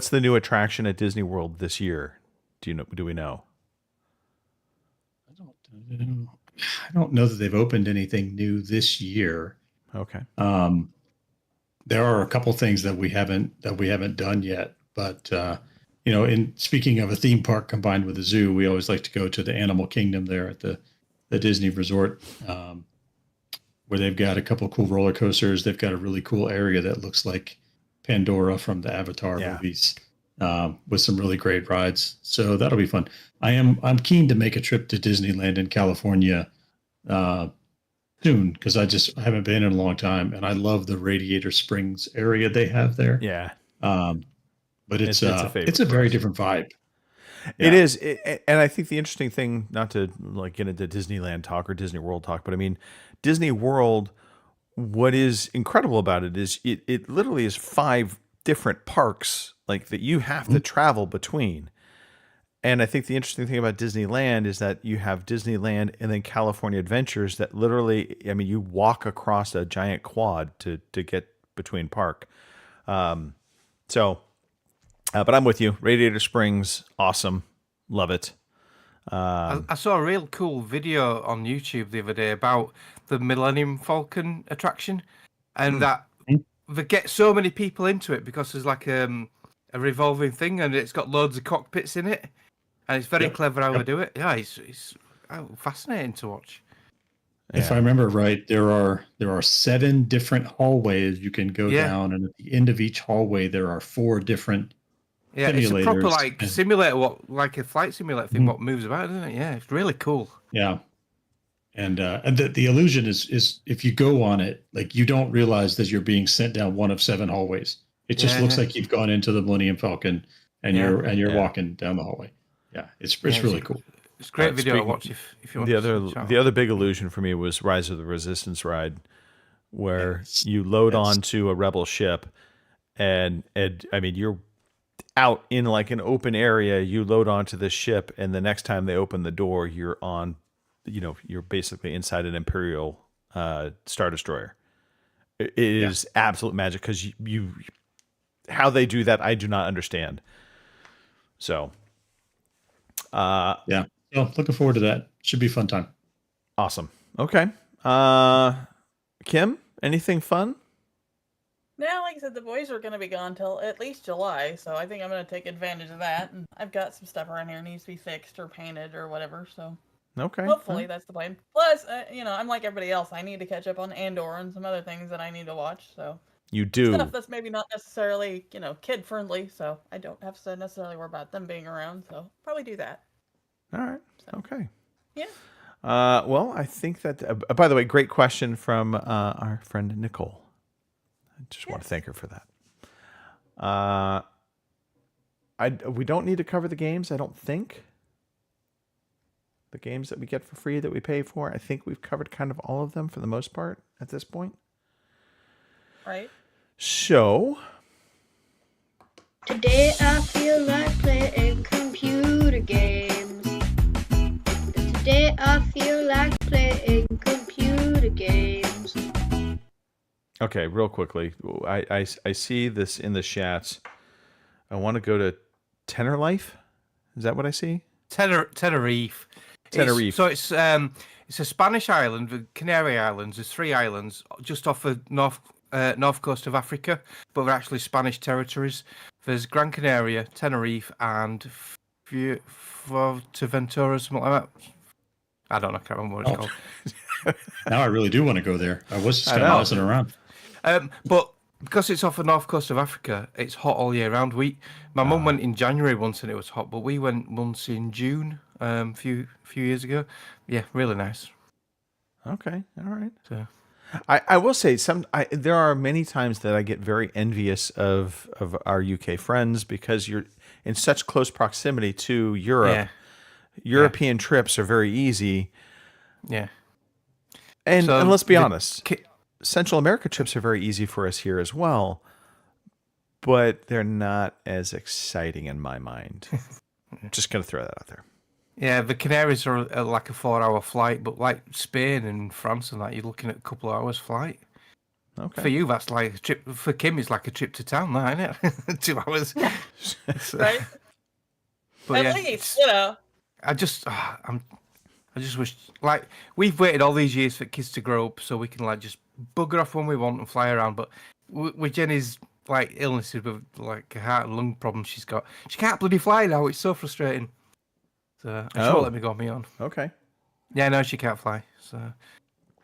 the new attraction at Disney World this year? Do we know? I don't know that they've opened anything new this year. Okay. There are a couple things that we haven't done yet, but in speaking of a theme park combined with a zoo, we always like to go to the Animal Kingdom there at the Disney Resort, where they've got a couple of cool roller coasters. They've got a really cool area that looks like Pandora from the Avatar movies, with some really great rides. So that'll be fun. I'm keen to make a trip to Disneyland in California soon, because I haven't been in a long time, and I love the Radiator Springs area they have there. Yeah. But it's a very different vibe. It is. And I think the interesting thing, not to get into Disneyland talk or Disney World talk, but I mean, Disney World, what is incredible about it is it literally is 5 different parks that you have to travel between. And I think the interesting thing about Disneyland is that you have Disneyland and then California Adventures that literally, you walk across a giant quad to get between park. But I'm with you. Radiator Springs, awesome. Love it. I saw a real cool video on YouTube the other day about the Millennium Falcon attraction, and that they get so many people into it because there's a revolving thing, and it's got loads of cockpits in it. And it's very clever how they do it. Yeah, it's fascinating to watch. If I remember right, there are 7 different hallways you can go down, and at the end of each hallway there are 4 different simulators. It's a proper simulator, like a flight simulator thing, what moves about, isn't it? Yeah, it's really cool. Yeah, and the illusion is if you go on it, you don't realize that you're being sent down one of 7 hallways. It just looks like you've gone into the Millennium Falcon, and you're walking down the hallway. Yeah, it's really cool. It's a great video to watch if you want. The other big illusion for me was Rise of the Resistance ride, where you load onto a Rebel ship, and you're out in an open area. You load onto this ship, and the next time they open the door, you're on, you're basically inside an Imperial Star Destroyer. It is absolute magic, because you how they do that, I do not understand. So. So looking forward to that. Should be a fun time. Awesome. Okay. Kim, anything fun? Now, like I said, the boys are going to be gone till at least July, so I think I'm going to take advantage of that. And I've got some stuff around here that needs to be fixed or painted or whatever, so okay. Hopefully that's the plan. Plus, I'm like everybody else. I need to catch up on Andor and some other things that I need to watch, so. You do. Stuff that's maybe not necessarily, kid friendly, so I don't have to necessarily worry about them being around, so probably do that. All right. So, okay. Yeah. Well, I think that, by the way, great question from our friend Nicole. I just want to thank her for that. We don't need to cover the games, I don't think. The games that we get for free that we pay for, I think we've covered kind of all of them for the most part at this point. Right. So. Today I feel like playing computer games. Today I feel like playing Okay, real quickly. I see this in the chats. I want to go to Tenerife. Is that what I see? Tenerife. Tenerife. It's a Spanish island, the Canary Islands. There's 3 islands just off the north coast of Africa, but they're actually Spanish territories. There's Gran Canaria, Tenerife, and Fuerteventura, something like that. I don't know. I can't remember what it's called. Now I really do want to go there. I was just kind of messing around. But because it's off the north coast of Africa, it's hot all year round. My mum went in January once and it was hot, but we went once in June a few years ago. Yeah, really nice. Okay, all right. So, I will say there are many times that I get very envious of our UK friends because you're in such close proximity to Europe. Yeah. European trips are very easy. Yeah. And let's be honest, Central America trips are very easy for us here as well, but they're not as exciting in my mind. Just going to throw that out there. Yeah, the Canaries are like a 4-hour flight, but like Spain and France and that, you're looking at a couple of hours flight. Okay. For you, that's like a trip. For Kim, it's like a trip to town, now, isn't it? 2 hours. Right? But At least, you know. I just wish, like, we've waited all these years for kids to grow up so we can, like, just bugger off when we want and fly around. But with Jenny's, like, illnesses with, like, a heart and lung problem she's got, she can't bloody fly now. It's so frustrating. So she won't let me go on my own. Okay. Yeah, no, she can't fly. So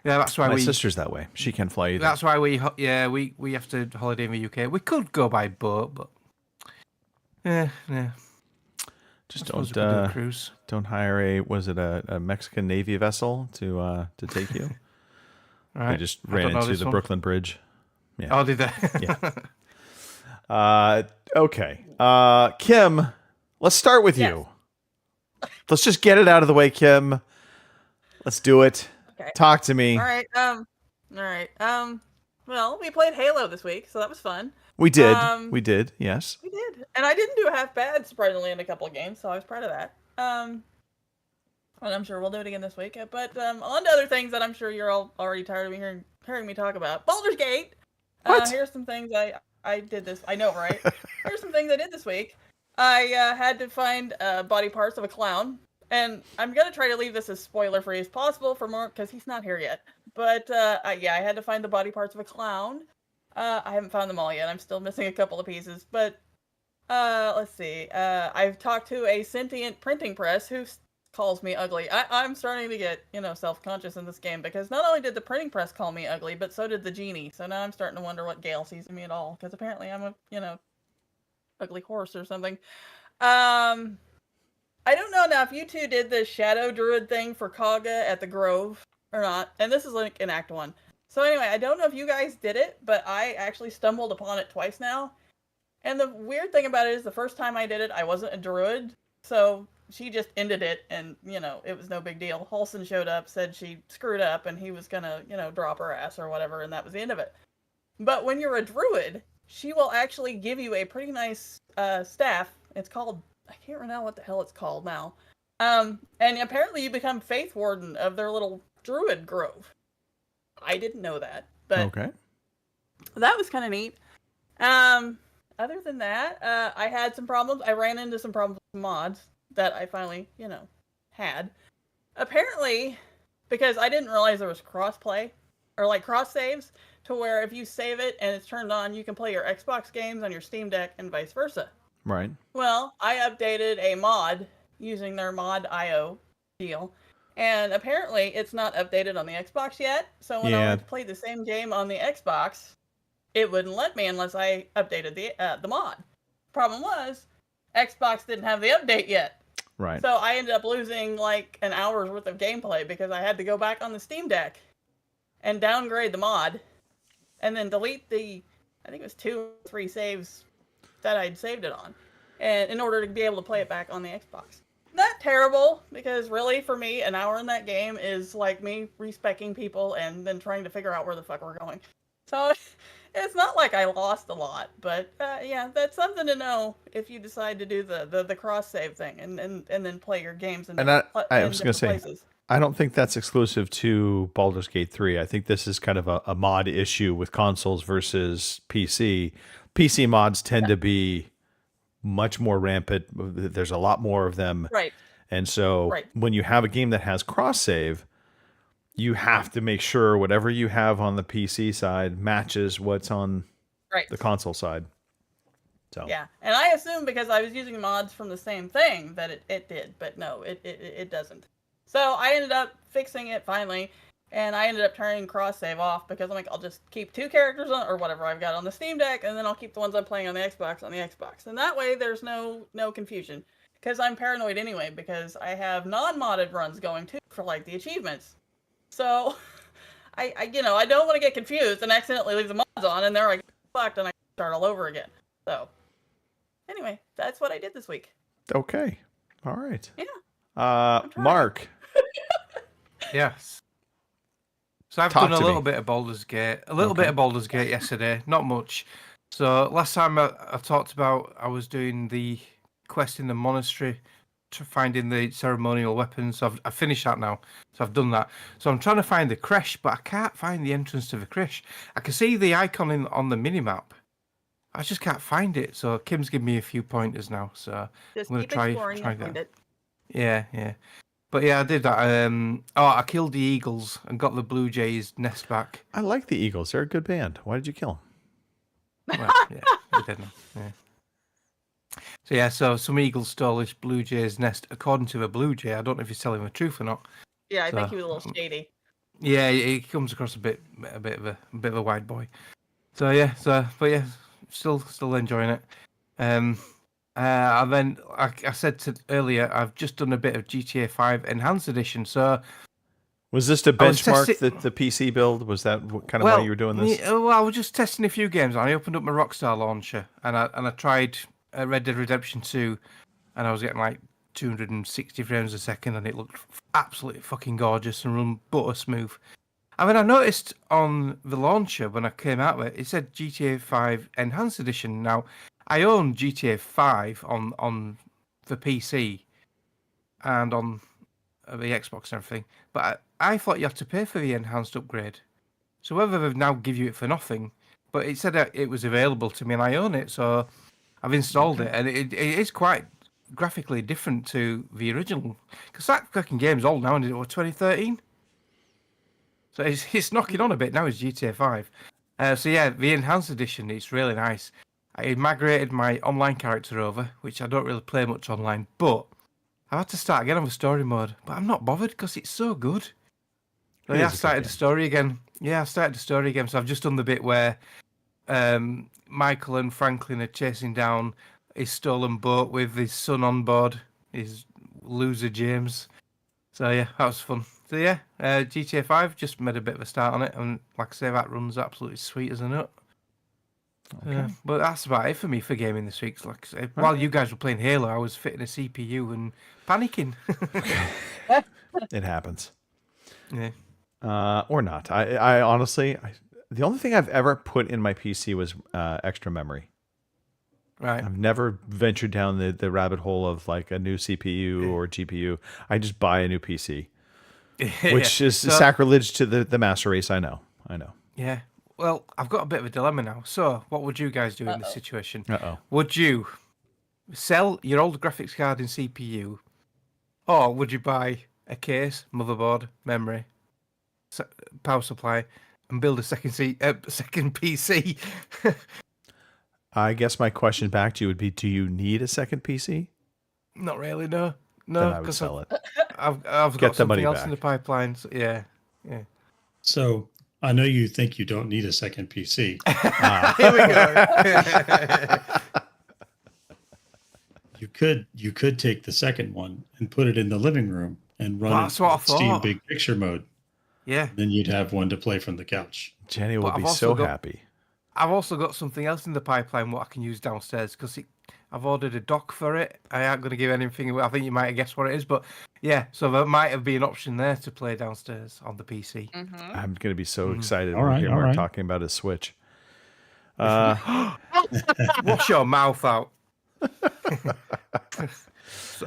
yeah, that's why my sister's that way. She can't fly either. That's why we have to holiday in the UK. We could go by boat, but yeah. Just don't hire a Mexican Navy vessel to take you. Right. They just ran into the Brooklyn Bridge. Yeah. Oh, did they? Yeah. Okay. Kim, let's start with you. Let's just get it out of the way, Kim. Let's do it. Okay. Talk to me. All right. Well, we played Halo this week, so that was fun. We did. Yes. We did. And I didn't do half bad, surprisingly, in a couple of games, so I was proud of that. And I'm sure we'll do it again this week. But on to other things that I'm sure you're all already tired of hearing me talk about. Baldur's Gate. Here's some things I did this. I know, right? Here's some things I did this week. I had to find body parts of a clown. And I'm going to try to leave this as spoiler-free as possible for more, because he's not here yet. But, I had to find the body parts of a clown. I haven't found them all yet. I'm still missing a couple of pieces. But, let's see. I've talked to a sentient printing press who calls me ugly. I'm starting to get, self-conscious in this game, because not only did the printing press call me ugly, but so did the genie. So now I'm starting to wonder what Gale sees in me at all, because apparently I'm a, ugly horse or something. I don't know now if you two did the Shadow Druid thing for Kaga at the Grove or not. And this is like in Act 1. So anyway, I don't know if you guys did it, but I actually stumbled upon it twice now. And the weird thing about it is the first time I did it, I wasn't a druid. So she just ended it and, it was no big deal. Halson showed up, said she screwed up and he was going to, drop her ass or whatever. And that was the end of it. But when you're a druid, she will actually give you a pretty nice staff. It's called, I can't remember what the hell it's called now. And apparently you become Faith Warden of their little druid grove. I didn't know that, but okay. That was kind of neat. Other than that, I had some problems. I ran into some problems with mods that I finally, had. Apparently, because I didn't realize there was cross-play, or like cross-saves, to where if you save it and it's turned on, you can play your Xbox games on your Steam Deck and vice versa. Right. Well, I updated a mod using their mod.io deal, and apparently it's not updated on the Xbox yet. So when I went to play the same game on the Xbox, it wouldn't let me unless I updated the mod. Problem was, Xbox didn't have the update yet. Right. So I ended up losing like an hour's worth of gameplay because I had to go back on the Steam Deck and downgrade the mod, and then delete I think it was 2 or 3 saves that I'd saved it on, and in order to be able to play it back on the Xbox. Not terrible, because really, for me, an hour in that game is like me respecking people and then trying to figure out where the fuck we're going. So it's not like I lost a lot, but that's something to know if you decide to do the cross save thing and then play your games in I was going to say, places. I don't think that's exclusive to Baldur's Gate 3. I think this is kind of a mod issue with consoles versus PC. PC mods tend to be much more rampant. There's a lot more of them. Right. And so when you have a game that has cross save, you have to make sure whatever you have on the PC side matches what's on the console side. So yeah, and I assume because I was using mods from the same thing that it did, but no, it doesn't. So I ended up fixing it finally, and I ended up turning cross save off because I'm like, I'll just keep 2 characters on or whatever I've got on the Steam Deck, and then I'll keep the ones I'm playing on the Xbox, and that way there's no confusion. Because I'm paranoid anyway, because I have non-modded runs going too for like the achievements. So I don't want to get confused and accidentally leave the mods on, and they're like fucked, and I start all over again. So anyway, that's what I did this week. Okay. All right. Yeah. Mark. Yes. So I've done a little bit of Baldur's Gate. Bit of Baldur's Gate yesterday. Not much. So last time I talked about I was doing the quest in the monastery to finding the ceremonial weapons. So I've finished that now. So I've done that. So I'm trying to find the creche, but I can't find the entrance to the creche. I can see the icon on the minimap. I just can't find it. So Kim's given me a few pointers now. So just I'm going to try find that. it. Yeah. But yeah, I did that. I killed the eagles and got the blue jays nest back. I like the Eagles. They're a good band. Why did you kill them? Well, yeah, I didn't. Yeah. So some eagles stole this blue jay's nest. According to the blue jay, I don't know if he's telling the truth or not. Yeah, I think he was a little shady. Yeah, he comes across a bit of a wide boy. So yeah. Still enjoying it. And then, like I said earlier, I've just done a bit of GTA 5 Enhanced Edition. So, was this to benchmark the PC build? Was that kind of why you were doing this? Well, I was just testing a few games. I opened up my Rockstar launcher and I tried Red Dead Redemption 2, and I was getting like 260 frames a second, and it looked absolutely fucking gorgeous and run butter smooth. And then I noticed on the launcher when I came out with it, it said GTA 5 Enhanced Edition. Now, I own GTA 5 on the PC and on the Xbox and everything, but I thought you had to pay for the enhanced upgrade. So whether they've now give you it for nothing, but it said that it was available to me and I own it, so I've installed it, and it is quite graphically different to the original. Because that fucking game's old now, and it was 2013. So it's knocking on a bit now. It's GTA 5. So yeah, the Enhanced Edition, it's really nice. I migrated my online character over, which I don't really play much online, but I had to start again on the story mode. But I'm not bothered because it's so good. So yeah, I started the story again. So I've just done the bit where Michael and Franklin are chasing down his stolen boat with his son on board, his loser James. So yeah, that was fun. So yeah, GTA 5 just made a bit of a start on it, and like I say, that runs absolutely sweet as a nut. Okay. But that's about it for me for gaming this week. Like I say, while you guys were playing Halo, I was fitting a CPU and panicking. It happens. Yeah. Or not. I honestly, the only thing I've ever put in my PC was extra memory. Right. I've never ventured down the rabbit hole of like a new CPU or GPU. I just buy a new PC, which is sacrilege to the master race. I know. Yeah. Well, I've got a bit of a dilemma now. So, what would you guys do in this situation? Would you sell your old graphics card and CPU, or would you buy a case, motherboard, memory, power supply, and build a second PC? I guess my question back to you would be: do you need a second PC? Not really. No. Then I would sell it. I've got something else in the pipeline. So yeah. So I know you think you don't need a second PC. Here we go. You could take the second one and put it in the living room and run it Steam Big Picture mode. Yeah. Then you'd have one to play from the couch. Jenny will be so happy. I've also got something else in the pipeline what I can use downstairs because I've ordered a dock for it. I ain't going to give anything away. I think you might have guessed what it is, but yeah, so there might have been an option there to play downstairs on the PC. Mm-hmm. I'm going to be so excited when we hear Mark talking about his Switch. Wash your mouth out.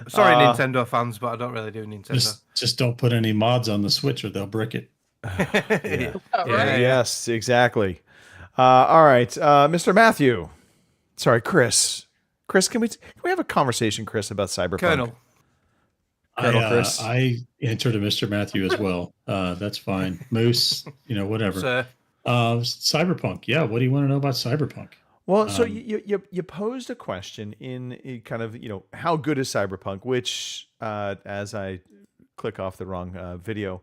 Sorry, Nintendo fans, but I don't really do Nintendo. Just don't put any mods on the Switch or they'll brick it. Yeah. Right. Yes, exactly. All right, Mr. Matthew. Sorry, Chris. Chris, can we have a conversation, Chris, about Cyberpunk? Colonel Chris. I answered to Mr. Matthew as well. That's fine. Moose, whatever. Sir. Cyberpunk. Yeah. What do you want to know about Cyberpunk? Well, so you posed a question in kind of, how good is Cyberpunk, which, as I click off the wrong video,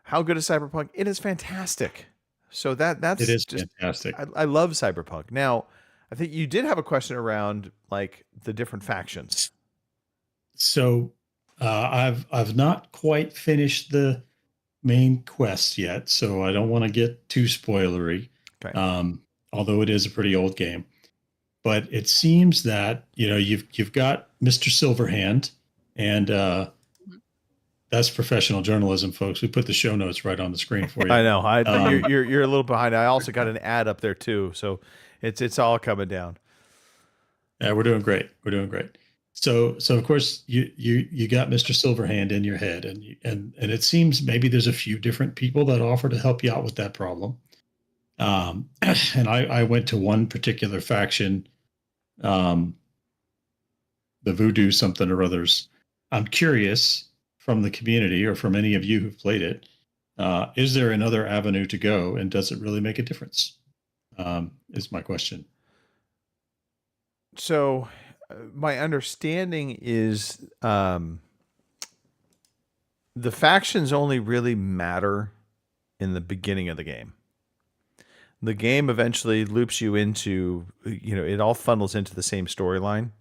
how good is Cyberpunk? It is fantastic. So that's it is just fantastic. I love Cyberpunk. Now, I think you did have a question around like the different factions. So I've not quite finished the main quest yet, so I don't want to get too spoilery. Okay. Although it is a pretty old game, but it seems that you've got Mr. Silverhand, and that's professional journalism, folks. We put the show notes right on the screen for you. I know. You're a little behind. I also got an ad up there too, so it's all coming down. Yeah, we're doing great. We're doing great. So of course you got Mr. Silverhand in your head, and it seems maybe there's a few different people that offer to help you out with that problem. And I went to one particular faction, the Voodoo something or others. I'm curious from the community or from any of you who've played it, is there another avenue to go, and does it really make a difference? Is my question. So my understanding is the factions only really matter in the beginning of the game. The game eventually loops you into, it all funnels into the same storyline.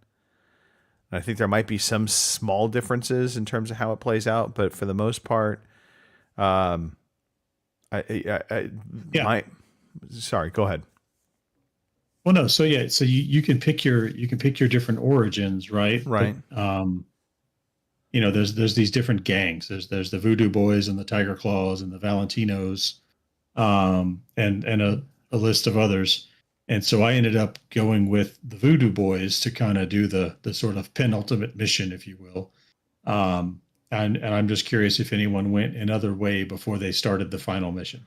I think there might be some small differences in terms of how it plays out, but for the most part, sorry, go ahead. Well, no. So yeah, so you can pick your different origins, right? Right. But, there's these different gangs. There's the Voodoo Boys and the Tiger Claws and the Valentinos, and a list of others. And so I ended up going with the Voodoo Boys to kind of do the sort of penultimate mission, if you will. And I'm just curious if anyone went another way before they started the final mission,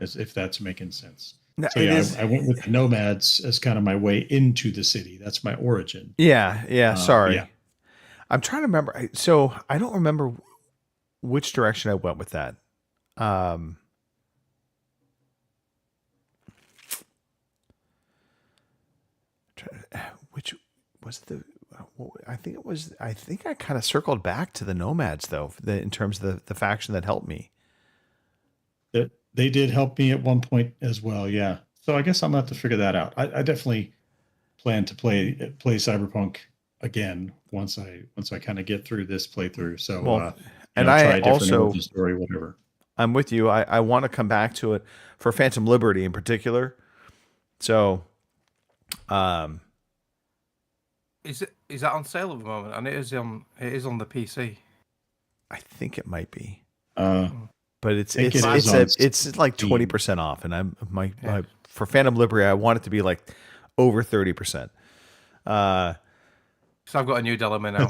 if that's making sense. No, so yeah, I went with the Nomads as kind of my way into the city. That's my origin. Yeah. Sorry. Yeah. I'm trying to remember. So I don't remember which direction I went with that. Which was I think I kind of circled back to the Nomads though, in terms of the faction that helped me. They did help me at one point as well. Yeah. So I guess I'm going to have to figure that out. I definitely plan to play Cyberpunk again once I kind of get through this playthrough. So, and try I a different also origin story, whatever. I'm with you. I want to come back to it for Phantom Liberty in particular. So, is that on sale at the moment? And it is on the PC. I think it might be. But it's like 20% off, and I'm for Phantom Liberty I want it to be like over 30%. So I've got a new dilemma now.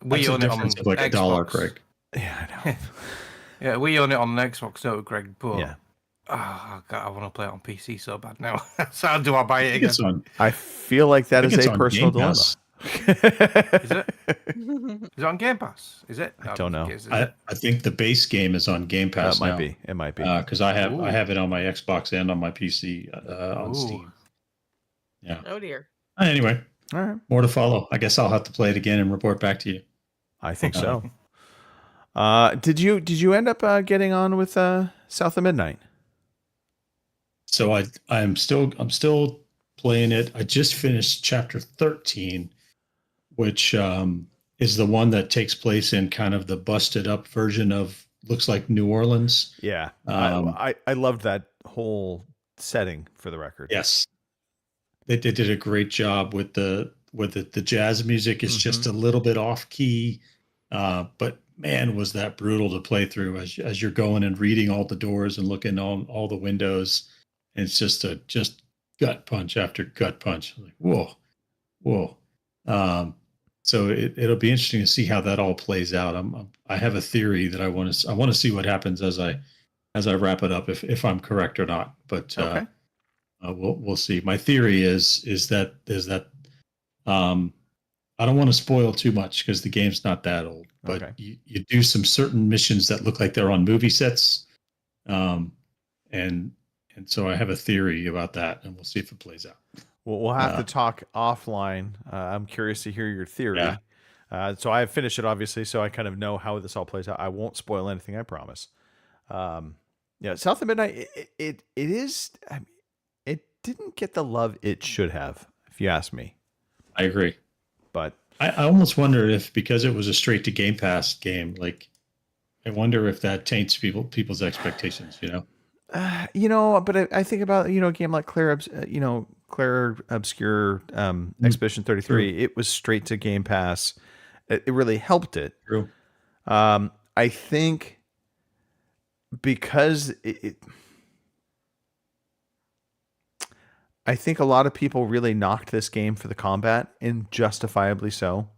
We own it on like Xbox. $1, Greg. Yeah, I know. Yeah, we own it on Xbox, don't we, Greg? But yeah. Oh God, I want to play it on PC so bad now. So how do I buy it again? I feel like that is a personal dilemma. Is it? Is it on Game Pass? Is it? I don't know. I think the base game is on Game Pass now. It might be. Because I have it on my Xbox and on my PC on Steam. Yeah. Oh dear. Anyway, all right. More to follow. I guess I'll have to play it again and report back to you. I think so. Did you end up getting on with South of Midnight? So I'm still playing it. I just finished chapter 13, which is the one that takes place in kind of the busted up version of looks like New Orleans. Yeah. I loved that whole setting, for the record. Yes. They did a great job with the jazz music is just a little bit off key. But man, was that brutal to play through as you're going and reading all the doors and looking on all the windows. And it's just gut punch after gut punch. Like, whoa. So it'll be interesting to see how that all plays out. I have a theory that I want to see what happens as I wrap it up, if I'm correct or not. But Okay. we'll see. My theory is that I don't want to spoil too much because the game's not that old. But Okay. you do some certain missions that look like they're on movie sets, and so I have a theory about that, and we'll see if it plays out. Well, we'll have to talk offline. I'm curious to hear your theory. Yeah. So I have finished it, obviously, so I kind of know how this all plays out. I won't spoil anything, I promise. Yeah, South of Midnight, it is. I mean, it didn't get the love it should have, if you ask me. I agree, but I almost wonder if, because it was a straight to Game Pass game, like I wonder if that taints people's expectations. But I think about a game like Claire Obscure Expedition 33. It was straight to Game Pass. It really helped it. True. I think because I think a lot of people really knocked this game for the combat, and justifiably so.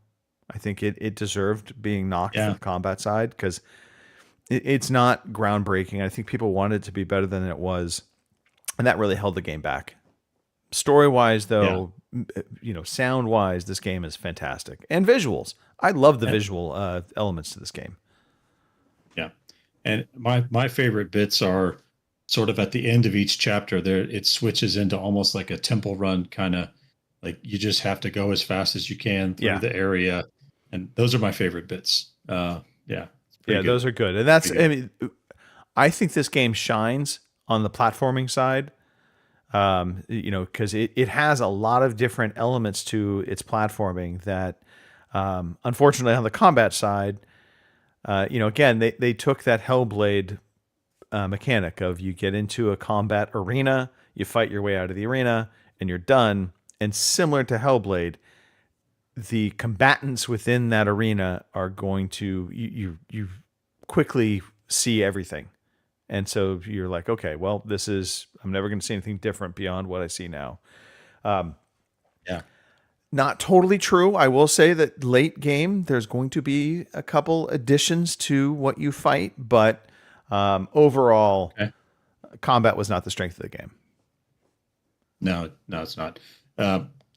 I think it deserved being knocked for the combat side because it's not groundbreaking. I think people wanted it to be better than it was, and that really held the game back. Story-wise, though, sound-wise, this game is fantastic. And visuals. I love the visual elements to this game. Yeah. And my favorite bits are sort of at the end of each chapter. There, it switches into almost like a temple run, kind of like you just have to go as fast as you can through the area. And those are my favorite bits. Those are good. And that's, I think this game shines on the platforming side. Because it has a lot of different elements to its platforming that, unfortunately, on the combat side, again, they took that Hellblade mechanic of you get into a combat arena, you fight your way out of the arena, and you're done. And similar to Hellblade, the combatants within that arena are going to you quickly see everything. And so you're like, okay, well, I'm never going to see anything different beyond what I see now. Not totally true. I will say that late game, there's going to be a couple additions to what you fight, but overall, combat was not the strength of the game. No, it's not.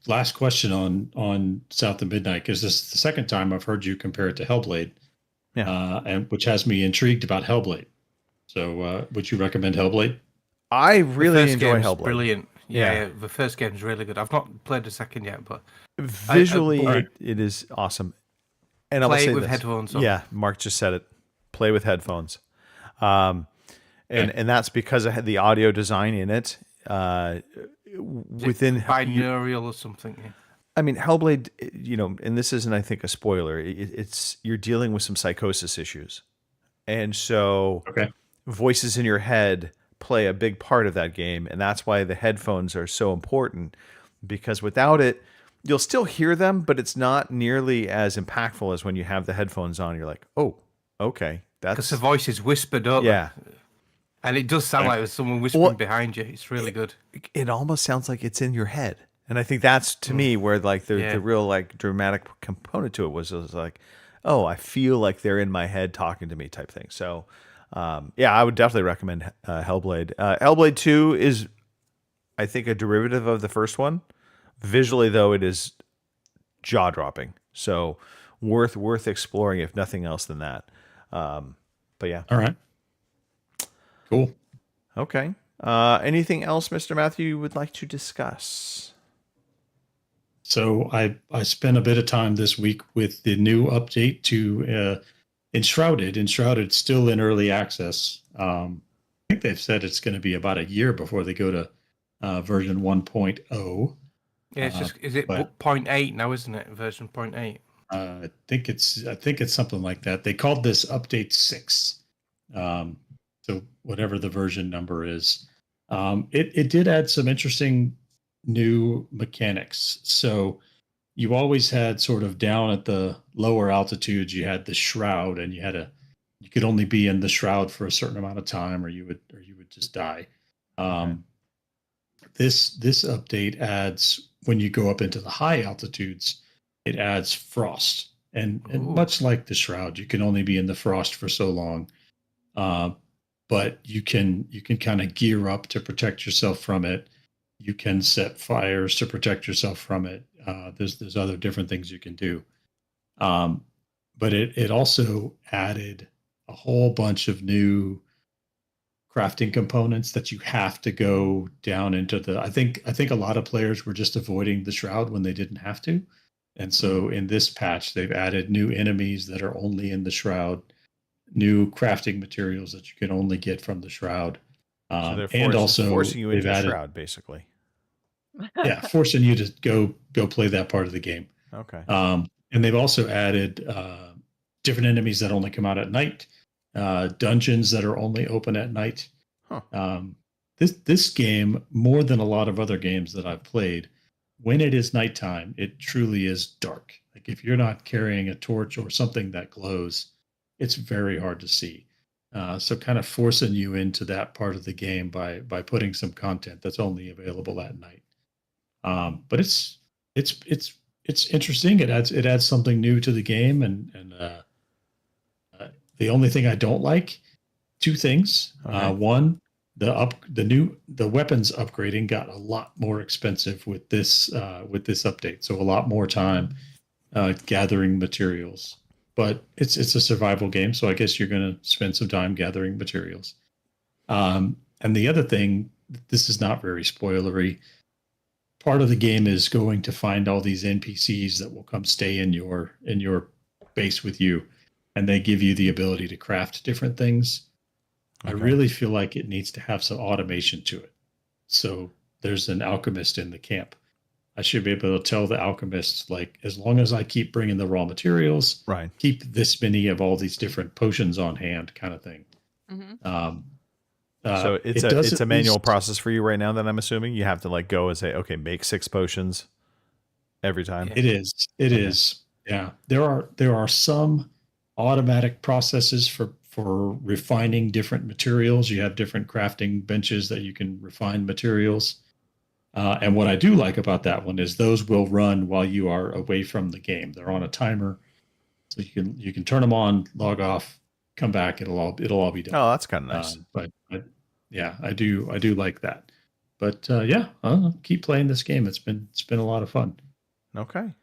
Last question on South of Midnight, because this is the second time I've heard you compare it to Hellblade, and which has me intrigued about Hellblade. So, would you recommend Hellblade? I really enjoy Hellblade. Brilliant. Yeah, the first game's really good. I've not played the second yet, but visually, it is awesome. And play it with headphones on. Yeah, Mark just said it. Play with headphones. And that's because I had the audio design in it. Within binaural or something. Yeah. I mean, Hellblade, and this isn't, I think, a spoiler. It's you're dealing with some psychosis issues, and so voices in your head play a big part of that game, and that's why the headphones are so important, because without it, you'll still hear them, but it's not nearly as impactful as when you have the headphones on. You're like, oh, okay, that's because the voice is whispered up. Yeah. And it does sound like there's someone whispering behind you. It's really good. It almost sounds like it's in your head. And I think that's, to me, where like the real like dramatic component to it was like, oh, I feel like they're in my head talking to me type thing. So, I would definitely recommend Hellblade. Hellblade 2 is, I think, a derivative of the first one. Visually, though, it is jaw-dropping. So worth exploring, if nothing else than that. But yeah. All right. Cool. Okay. Anything else, Mr. Matthew, you would like to discuss? So I spent a bit of time this week with the new update to Enshrouded. Enshrouded still in early access. I think they've said it's going to be about a year before they go to version 1.0. Yeah, it's just is it 0.8 now, isn't it? Version 0.8. I think it's something like that. They called this update 6. So whatever the version number is, it did add some interesting new mechanics. So you always had sort of down at the lower altitudes, you had the shroud, and you could only be in the shroud for a certain amount of time, or you would just die. This update adds, when you go up into the high altitudes, it adds frost. And Ooh. much like the Shroud, you can only be in the frost for so long. But you can kind of gear up to protect yourself from it. You can set fires to protect yourself from it. There's other different things you can do. But it also added a whole bunch of new crafting components that you have to go down into the. I think a lot of players were just avoiding the Shroud when they didn't have to. And so in this patch, they've added new enemies that are only in the Shroud, new crafting materials that you can only get from the Shroud. So they're and also forcing you into they've the added, Shroud, basically. Yeah, forcing you to go play that part of the game. Okay. And they've also added different enemies that only come out at night, dungeons that are only open at night. Huh. This game, more than a lot of other games that I've played, when it is nighttime, it truly is dark. Like if you're not carrying a torch or something that glows, it's very hard to see. So kind of forcing you into that part of the game by putting some content that's only available at night. But it's interesting. It adds something new to the game, and the only thing I don't like, two things. Okay. One, the weapons upgrading got a lot more expensive with this update, so a lot more time gathering materials. But it's a survival game, so I guess you're going to spend some time gathering materials. And the other thing, this is not very spoilery. Part of the game is going to find all these NPCs that will come stay in your base with you, and they give you the ability to craft different things. Okay. I really feel like it needs to have some automation to it. So there's an alchemist in the camp. I should be able to tell the alchemists, like, as long as I keep bringing the raw materials, right, keep this many of all these different potions on hand, kind of thing. Mm-hmm. So it's a manual process for you right now. Then I'm assuming you have to like go and say, okay, make 6 potions every time. It is. It is. Yeah. There are some automatic processes for refining different materials. You have different crafting benches that you can refine materials. And what I do like about that one is those will run while you are away from the game. They're on a timer, so you can turn them on, log off, come back. It'll all be done. Oh, that's kind of nice. But yeah, I do like that. But yeah, I'll keep playing this game. It's been a lot of fun. Okay.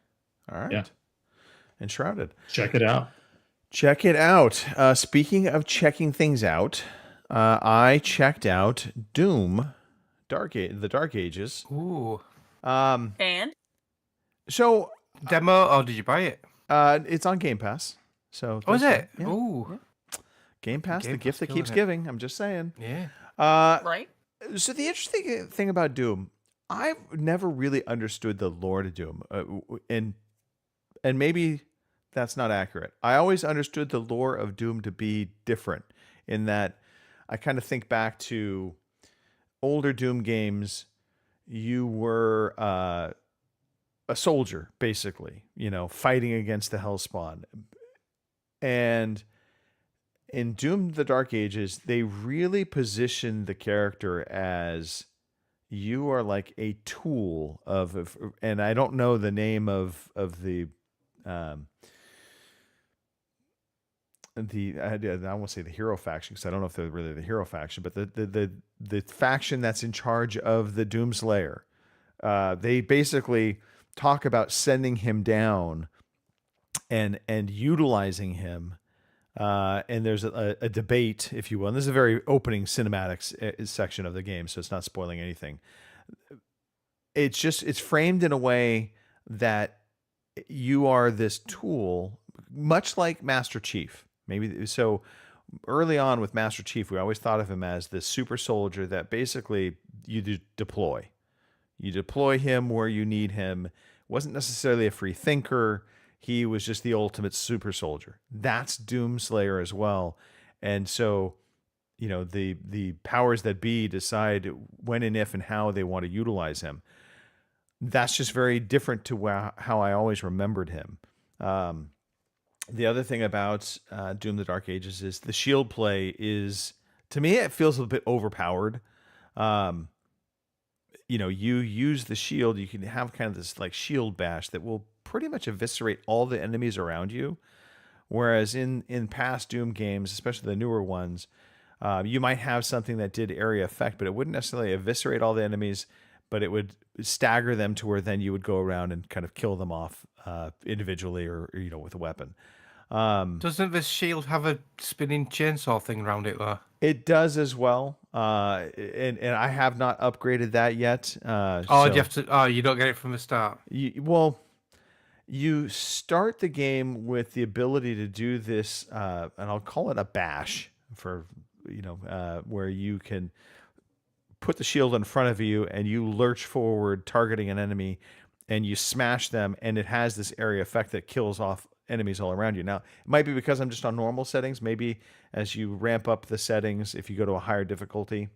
All right. Yeah. Enshrouded. Check it out. Check it out. Speaking of checking things out, I checked out Doom, the Dark Ages. Ooh. And so demo, or did you buy it? It's on Game Pass. So is it? Yeah. Ooh. Yeah. Game Pass, the gift that keeps it. giving. I'm just saying. Yeah. Right. So the interesting thing about Doom, I've never really understood the lore to Doom, and maybe that's not accurate. I always understood the lore of Doom to be different in that I kind of think back to older Doom games. You were a soldier, basically, fighting against the Hellspawn. And in Doom the Dark Ages, they really positioned the character as you are like a tool of and I don't know the name of the I won't say the hero faction because I don't know if they're really the hero faction, but the faction that's in charge of the Doomslayer. They basically talk about sending him down and utilizing him. And there's a debate, if you will. And this is a very opening cinematics section of the game, so it's not spoiling anything. It's framed in a way that you are this tool, much like Master Chief. Maybe so. Early on with Master Chief, we always thought of him as this super soldier that basically you deploy. You deploy him where you need him. Wasn't necessarily a free thinker. He was just the ultimate super soldier. That's Doomslayer as well. And so, the powers that be decide when and if and how they want to utilize him. That's just very different to how I always remembered him. The other thing about Doom the Dark Ages is the shield play is, to me, it feels a bit overpowered. You use the shield, you can have kind of this like shield bash that will pretty much eviscerate all the enemies around you. Whereas in past Doom games, especially the newer ones, you might have something that did area effect, but it wouldn't necessarily eviscerate all the enemies, but it would stagger them to where then you would go around and kind of kill them off individually or with a weapon. Doesn't this shield have a spinning chainsaw thing around it though? It does as well, and I have not upgraded that yet. You have to. Oh, you don't get it from the start. You start the game with the ability to do this, and I'll call it a bash for where you can put the shield in front of you and you lurch forward, targeting an enemy, and you smash them, and it has this area effect that kills off enemies all around you. Now, it might be because I'm just on normal settings. Maybe as you ramp up the settings, if you go to a higher difficulty,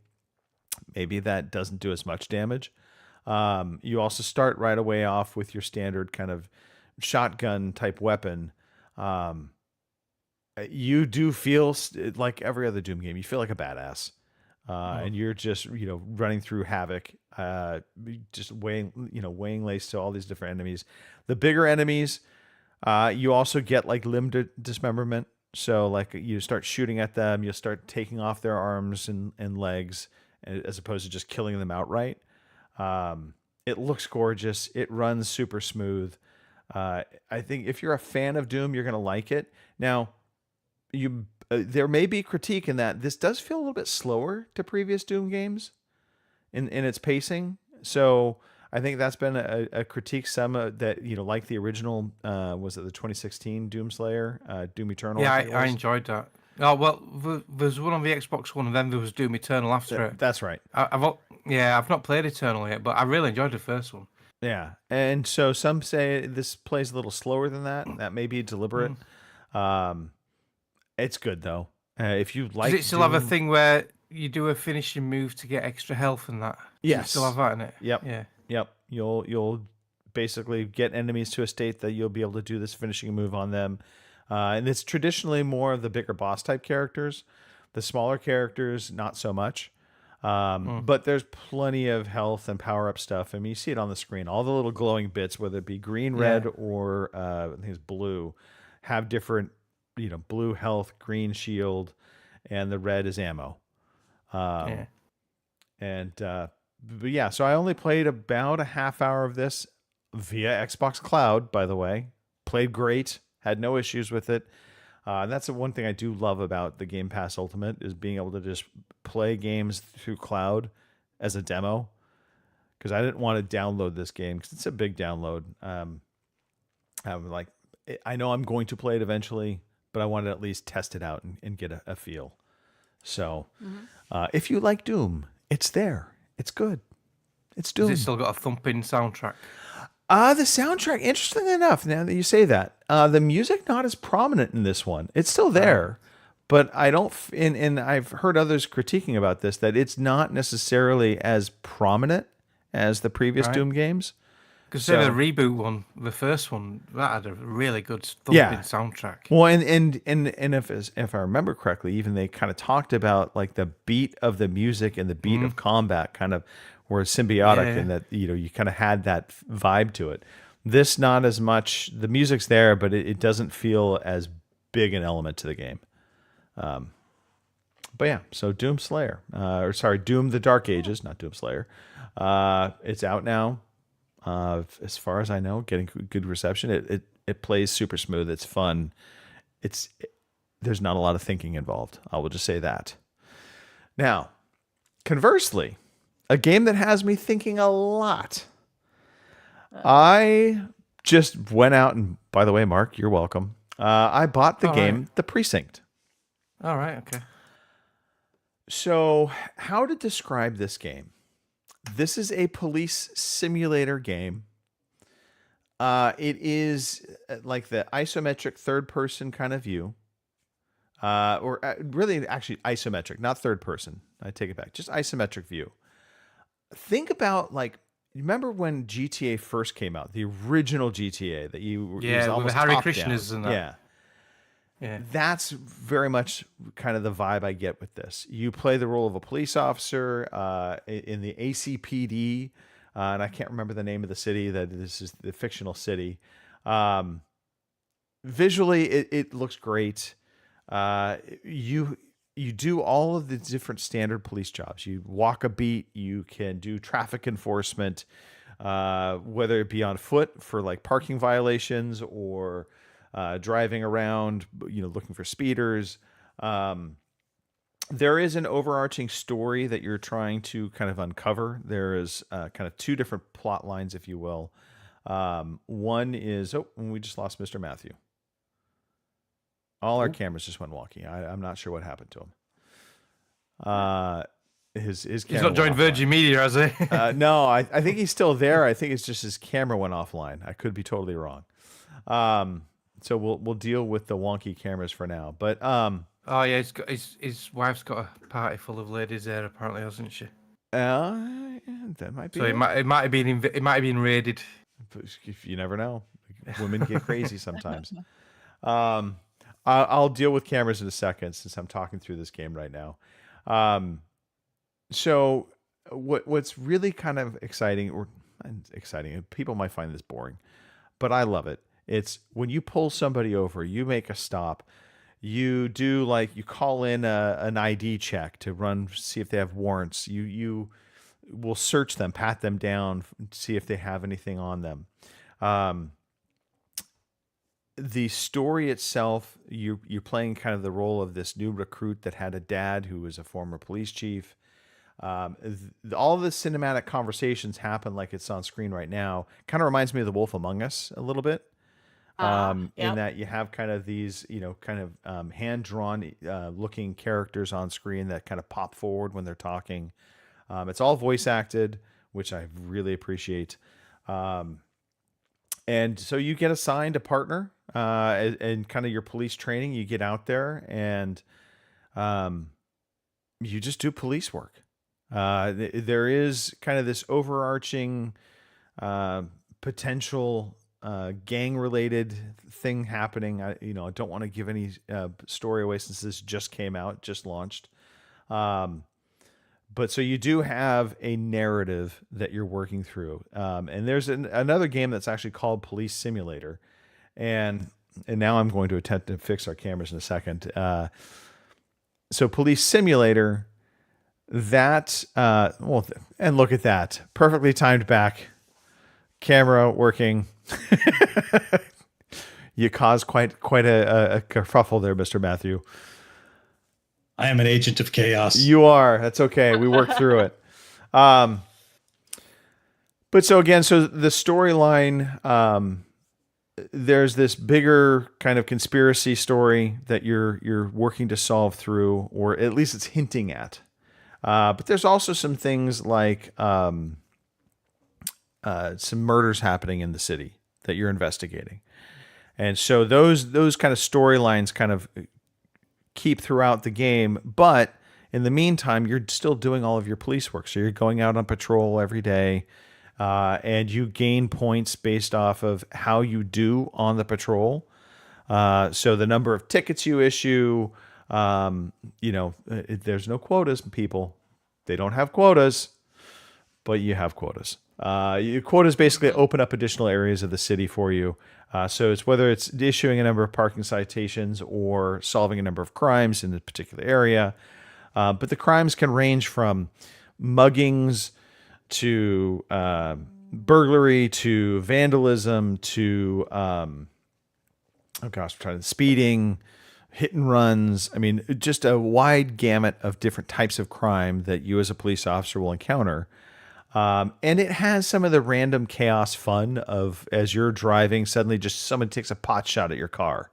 maybe that doesn't do as much damage. You also start right away off with your standard kind of shotgun type weapon. You do feel like every other Doom game. You feel like a badass. And you're just, running through havoc, just weighing lace to all these different enemies. The bigger enemies, you also get like limb dismemberment. So like you start shooting at them, you'll start taking off their arms and legs as opposed to just killing them outright. It looks gorgeous. It runs super smooth. I think if you're a fan of Doom, you're going to like it. Now, there may be critique in that this does feel a little bit slower to previous Doom games in its pacing. So I think that's been a critique. Some that like the original, was it the 2016 Doomslayer, Doom Eternal? Yeah, I enjoyed that. Oh well, there's one on the Xbox One, and then there was Doom Eternal after it. That's right. I've not played Eternal yet, but I really enjoyed the first one. Yeah, and so some say this plays a little slower than that. That may be deliberate. It's good though. If you like, does it still have a thing where you do a finishing move to get extra health and that? Yes, you still have that in it. Yep. Yeah. Yep. You'll basically get enemies to a state that you'll be able to do this finishing move on them, and it's traditionally more of the bigger boss type characters. The smaller characters, not so much. But there's plenty of health and power up stuff. I mean, you see it on the screen. All the little glowing bits, whether it be green, red, or I think it's blue, have different, blue health, green shield, and the red is ammo. But yeah, so I only played about a half hour of this via Xbox Cloud, by the way. Played great, had no issues with it. And that's the one thing I do love about the Game Pass Ultimate is being able to just play games through cloud as a demo, because I didn't want to download this game because it's a big download. I know I'm going to play it eventually, but I wanted to at least test it out and get a feel. So if you like Doom, it's there. It's good. It's Doom. Has it still got a thumping soundtrack? The soundtrack, interestingly enough, now that you say that, the music not as prominent in this one. It's still there, but I don't. And I've heard others critiquing about this that it's not necessarily as prominent as the previous Doom games. Because the reboot one, the first one, that had a really good thumping soundtrack. Well, and if I remember correctly, even they kind of talked about like the beat of the music and the beat of combat kind of were symbiotic, and that you kind of had that vibe to it. This not as much. The music's there, but it doesn't feel as big an element to the game. But yeah, so Doom Slayer, Doom the Dark Ages, not Doom Slayer. It's out now. As far as I know, getting good reception. It plays super smooth. It's fun. There's not a lot of thinking involved. I will just say that. Now, conversely, a game that has me thinking a lot. I just went out and, by the way, Mark, you're welcome. I bought the game, The Precinct. All right, okay. So, how to describe this game? This is a police simulator game. It is like the isometric third-person kind of view. Really, actually, isometric, not third-person. I take it back. Just isometric view. Think about, remember when GTA first came out? The original GTA that with Harry Krishnas and that. Yeah. That's very much kind of the vibe I get with this. You play the role of a police officer in the ACPD, and I can't remember the name of the city. That this is the fictional city. Visually, it looks great. You do all of the different standard police jobs. You walk a beat. You can do traffic enforcement, whether it be on foot for like parking violations or driving around, looking for speeders. There is an overarching story that you're trying to kind of uncover. There is kind of two different plot lines, if you will. One is, we just lost Mr. Matthew. All our cameras just went wonky. I'm not sure what happened to him. His camera. He's not joined Virgin Media, has he? No, I think he's still there. I think it's just his camera went offline. I could be totally wrong. So we'll deal with the wonky cameras for now. But oh yeah, his wife's got a party full of ladies there, apparently, hasn't she? That might be. So it might have been raided. You never know. Women get crazy sometimes. I'll deal with cameras in a second since I'm talking through this game right now. So what's really kind of exciting, people might find this boring, but I love it. It's when you pull somebody over, you make a stop, you do you call in an ID check to see if they have warrants. You will search them, pat them down, see if they have anything on them. The story itself, you're playing kind of the role of this new recruit that had a dad who was a former police chief. All the cinematic conversations happen like it's on screen right now. Kind of reminds me of The Wolf Among Us a little bit. In that you have kind of these, hand-drawn looking characters on screen that kind of pop forward when they're talking. It's all voice acted, which I really appreciate. And so you get assigned a partner and kind of your police training. You get out there and you just do police work. There is kind of this overarching potential gang-related thing happening. I don't want to give any story away since this just came out, just launched. But so you do have a narrative that you're working through. And there's another game that's actually called Police Simulator. And now I'm going to attempt to fix our cameras in a second. So Police Simulator, that, and look at that. Perfectly timed back. Camera working. You caused quite a kerfuffle there, Mr. Matthew. I am an agent of chaos. You are. That's okay. We worked through it. But so again, the storyline, there's this bigger kind of conspiracy story that you're working to solve through, or at least it's hinting at. But there's also some things like some murders happening in the city that you're investigating. And so those kind of storylines kind of keep throughout the game, but in the meantime, you're still doing all of your police work. So you're going out on patrol every day, and you gain points based off of how you do on the patrol. So the number of tickets you issue, there's no quotas, people. They don't have quotas, but you have quotas. Your quotas basically open up additional areas of the city for you. So it's whether it's issuing a number of parking citations or solving a number of crimes in a particular area. But the crimes can range from muggings to burglary to vandalism to, speeding, hit and runs. I mean, just a wide gamut of different types of crime that you as a police officer will encounter. And it has some of the random chaos fun of, as you're driving, suddenly just someone takes a pot shot at your car,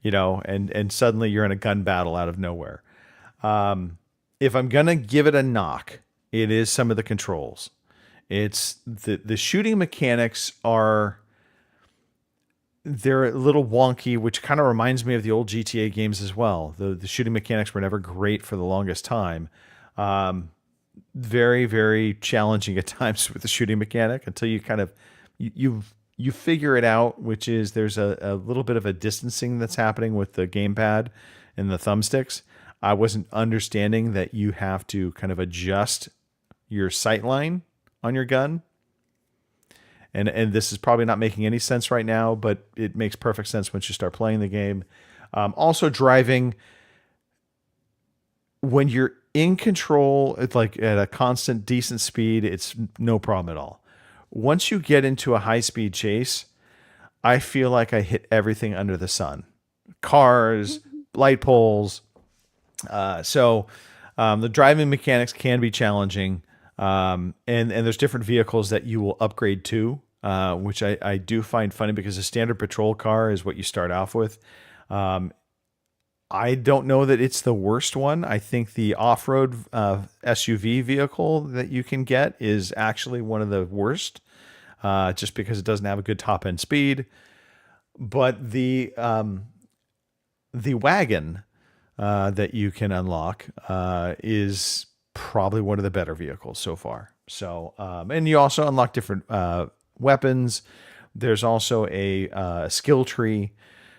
and suddenly you're in a gun battle out of nowhere. If I'm going to give it a knock, it is some of the controls. It's the shooting mechanics they're a little wonky, which kind of reminds me of the old GTA games as well. The shooting mechanics were never great for the longest time. Very, very challenging at times with the shooting mechanic until you kind of you figure it out, which is there's a little bit of a distancing that's happening with the gamepad and the thumbsticks. I wasn't understanding that you have to kind of adjust your sight line on your gun. and this is probably not making any sense right now, but it makes perfect sense once you start playing the game. Also, driving when you're in control, it's like at a constant, decent speed, it's no problem at all. Once you get into a high-speed chase, I feel like I hit everything under the sun. Cars, light poles. So the driving mechanics can be challenging. And there's different vehicles that you will upgrade to, which I do find funny because a standard patrol car is what you start off with. I don't know that it's the worst one. I think the off-road SUV vehicle that you can get is actually one of the worst, just because it doesn't have a good top-end speed. But the wagon that you can unlock is probably one of the better vehicles so far. So, and you also unlock different weapons. There's also a skill tree.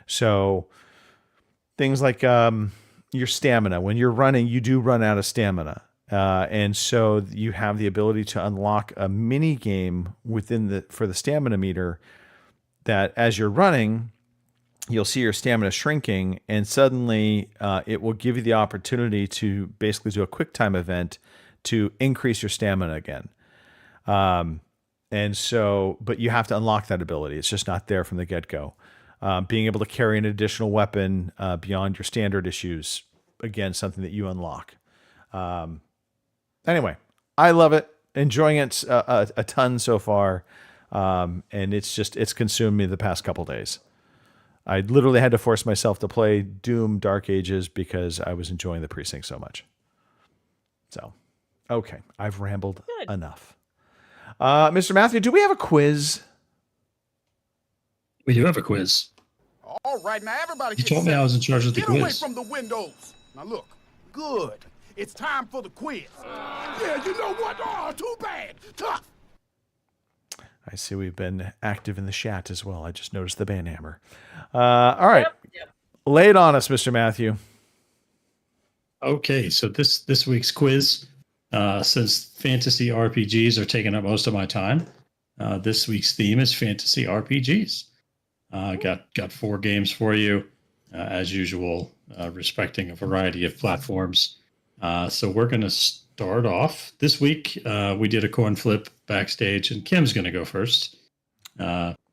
So things like your stamina. When you're running, you do run out of stamina. And so you have the ability to unlock a mini game for the stamina meter that as you're running, you'll see your stamina shrinking, and suddenly it will give you the opportunity to basically do a quick time event to increase your stamina again. And so, but you have to unlock that ability. It's just not there from the get-go. Being able to carry an additional weapon beyond your standard issues, again, something that you unlock. Anyway, I love it. Enjoying it a ton so far. And it's consumed me the past couple days. I literally had to force myself to play Doom Dark Ages because I was enjoying the Precinct so much. So, okay, I've rambled enough. Mr. Matthew, do we have a quiz? We do have a quiz. All right, now everybody. You told me I was in charge of the quiz. Get away from the windows. Now look, good. It's time for the quiz. Yeah, you know what? Oh, too bad. Tough. I see we've been active in the chat as well. I just noticed the banhammer. All right. Yep. Lay it on us, Mr. Matthew. Okay, so this week's quiz, since fantasy RPGs are taking up most of my time, this week's theme is fantasy RPGs. Got 4 games for you, as usual, respecting a variety of platforms. So we're going to start off. This week, we did a coin flip backstage, and Kim's going to go first.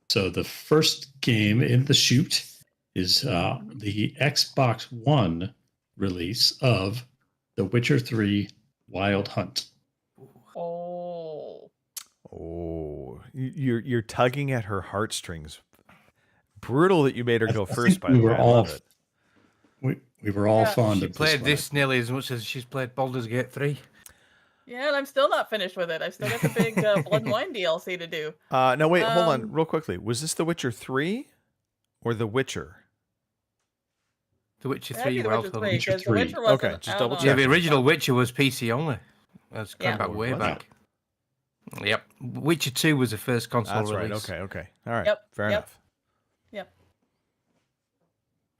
So the first game in the chute is the Xbox One release of The Witcher 3 Wild Hunt. Oh, you're tugging at her heartstrings. Brutal that you made her go first. By the way, I all love it. We were all fond of played this this nearly as much as she's played Baldur's Gate 3. yeah, and I'm still not finished with it. I've still got the big Blood and Wine DLC to do. No, wait, hold on, real quickly. Was this The Witcher 3 or The Witcher? The Witcher That'd 3 be The Wild Witcher Hunt. 3, Witcher 'cause The 3. Witcher wasn't Okay, just out double on- check. Yeah, the original Witcher was PC only. That's going Yeah. back way Oh, back. Yep. Witcher 2 was the first console That's right. release. Okay. All right. Yep, Fair yep. enough.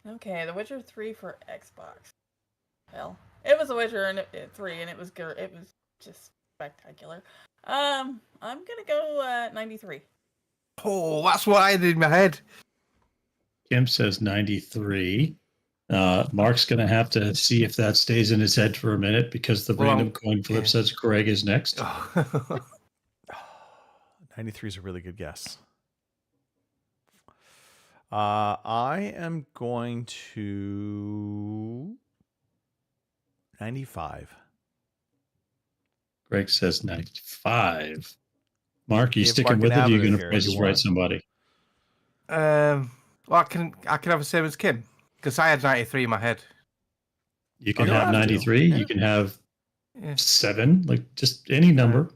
Okay, The Witcher 3 for Xbox. Well, it was The Witcher 3, and it was good. It was just spectacular. I'm gonna go 93. Oh, that's what I had in my head. Kim says 93. Mark's going to have to see if that stays in his head for a minute because the random coin flip says Greg is next. 93 is a really good guess. I am going to 95. Greg says 95. Mark, you Give sticking Mark with an it? Or are you avenue going to here price if you right want. somebody? Well, I can have the same as Kim because I had 93 in my head. You can You don't have have to. 93. Yeah. You can have Yeah. 7, like just any number.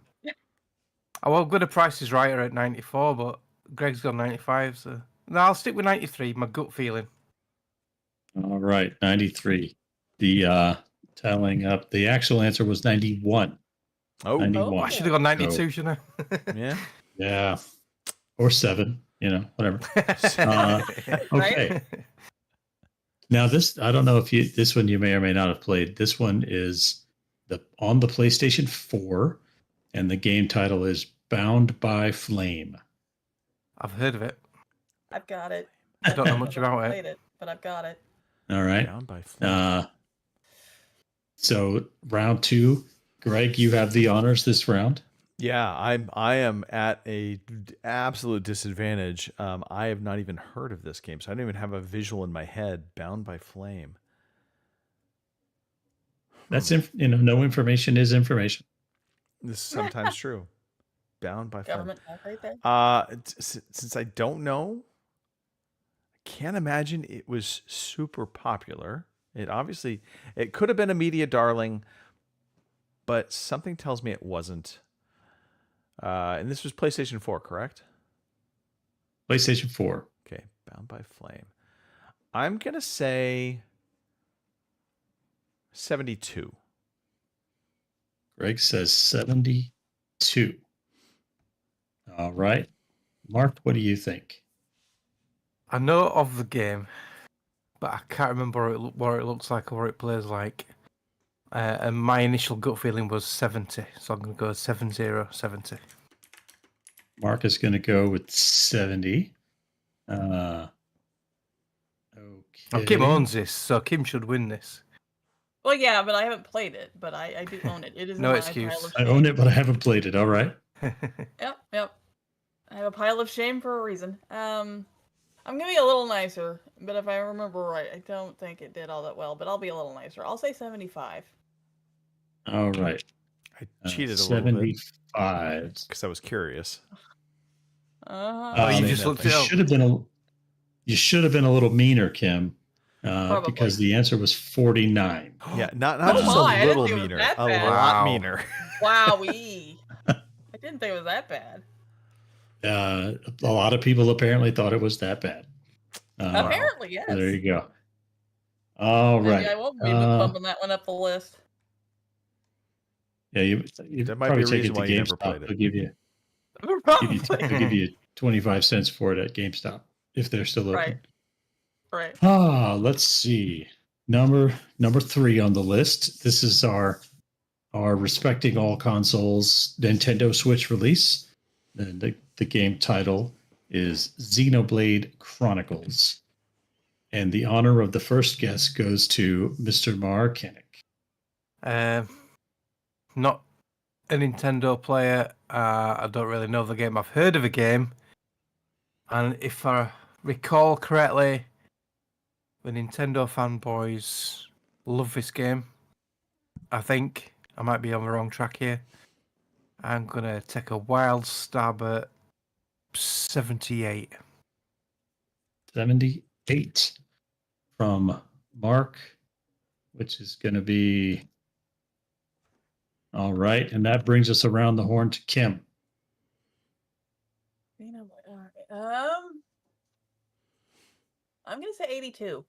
Oh, well, good. The Price is Right are at 94, but Greg's got 95, so no, I'll stick with 93. My gut feeling. All right, 93. The tallying up, the actual answer was 91. Oh, 91. I should have got 92, shouldn't I? yeah. Yeah. Or 7, whatever. Okay. Now this, I don't know if this one you may or may not have played. This one is on the PlayStation 4, and the game title is Bound by Flame. I've heard of it. I've got it. I don't know much I've never about played it, but I've got it. All right. Bound by Flame. So round 2, Greg, you have the honors this round. Yeah, I am at a absolute disadvantage. I have not even heard of this game, so I don't even have a visual in my head. Bound by Flame. That's no information is information. This is sometimes true. Bound by Government talk right there. Flame. Since I don't know, I can't imagine it was super popular. It could have been a media darling, but something tells me it wasn't. And this was PlayStation 4, correct? PlayStation 4. Okay, Bound by Flame. I'm going to say 72. Greg says 72. All right. Mark, what do you think? I know of the game, but I can't remember what it looks like or what it plays like. And my initial gut feeling was 70, so I'm going to go 70. Mark is going to go with 70. Okay. Oh, Kim owns this, so Kim should win this. Well, yeah, but I haven't played it, but I do own it. It is No in my excuse. pile of I shame. own it, but I haven't played it. All right. Yep. I have a pile of shame for a reason. I'm gonna be a little nicer, but if I remember right, I don't think it did all that well. But I'll be a little nicer. I'll say 75. All right. I cheated a little bit 75. because I was curious. Oh, you just looked it up. You should have been a little meaner, Kim, because the answer was 49. Yeah, not Oh just my, I a didn't little think it was meaner, that a bad. lot Wow. meaner. Wowee! I didn't think it was that bad. A lot of people apparently thought it was that bad. Apparently, yes. There you go. All Maybe right. I won't be bumping that one up the list. Yeah, you That might probably be a take reason it to why you never GameStop. played it. They'll give you 25 cents for it at GameStop if they're still open. Right. Let's see. Number 3 on the list. This is our respecting all consoles Nintendo Switch release. And the game title is Xenoblade Chronicles. And the honor of the first guess goes to Mr. Mark Kennick. Not a Nintendo player. I don't really know the game. I've heard of a game. And if I recall correctly, the Nintendo fanboys love this game. I think I might be on the wrong track here. I'm going to take a wild stab at 78. 78 from Mark, which is going to be all right. And that brings us around the horn to Kim. You know what? All right. I'm gonna say 82.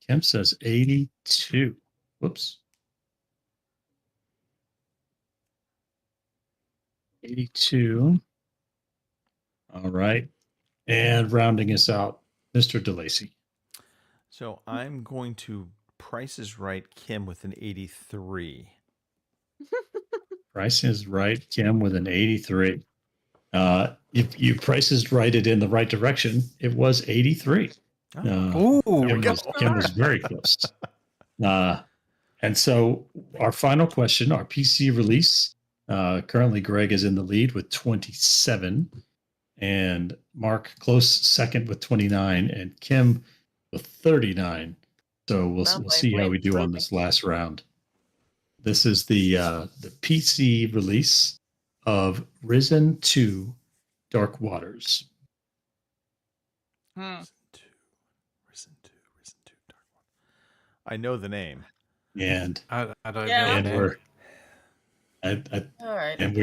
Kim says 82. Whoops. 82. All right. And rounding us out, Mr. DeLacy. So I'm going to Price is Right Kim with an 83. Price is Right Kim with an 83. If you Price is Right it in the right direction, it was 83. Kim was very close. And so our final question, our PC release, currently Greg is in the lead with 27 and Mark close second with 29 and Kim with 39. So we'll see how we do on this last round. This is the PC release of Risen 2 Dark Waters. Risen 2 Dark Waters. I know the name. And I don't know. And All right. And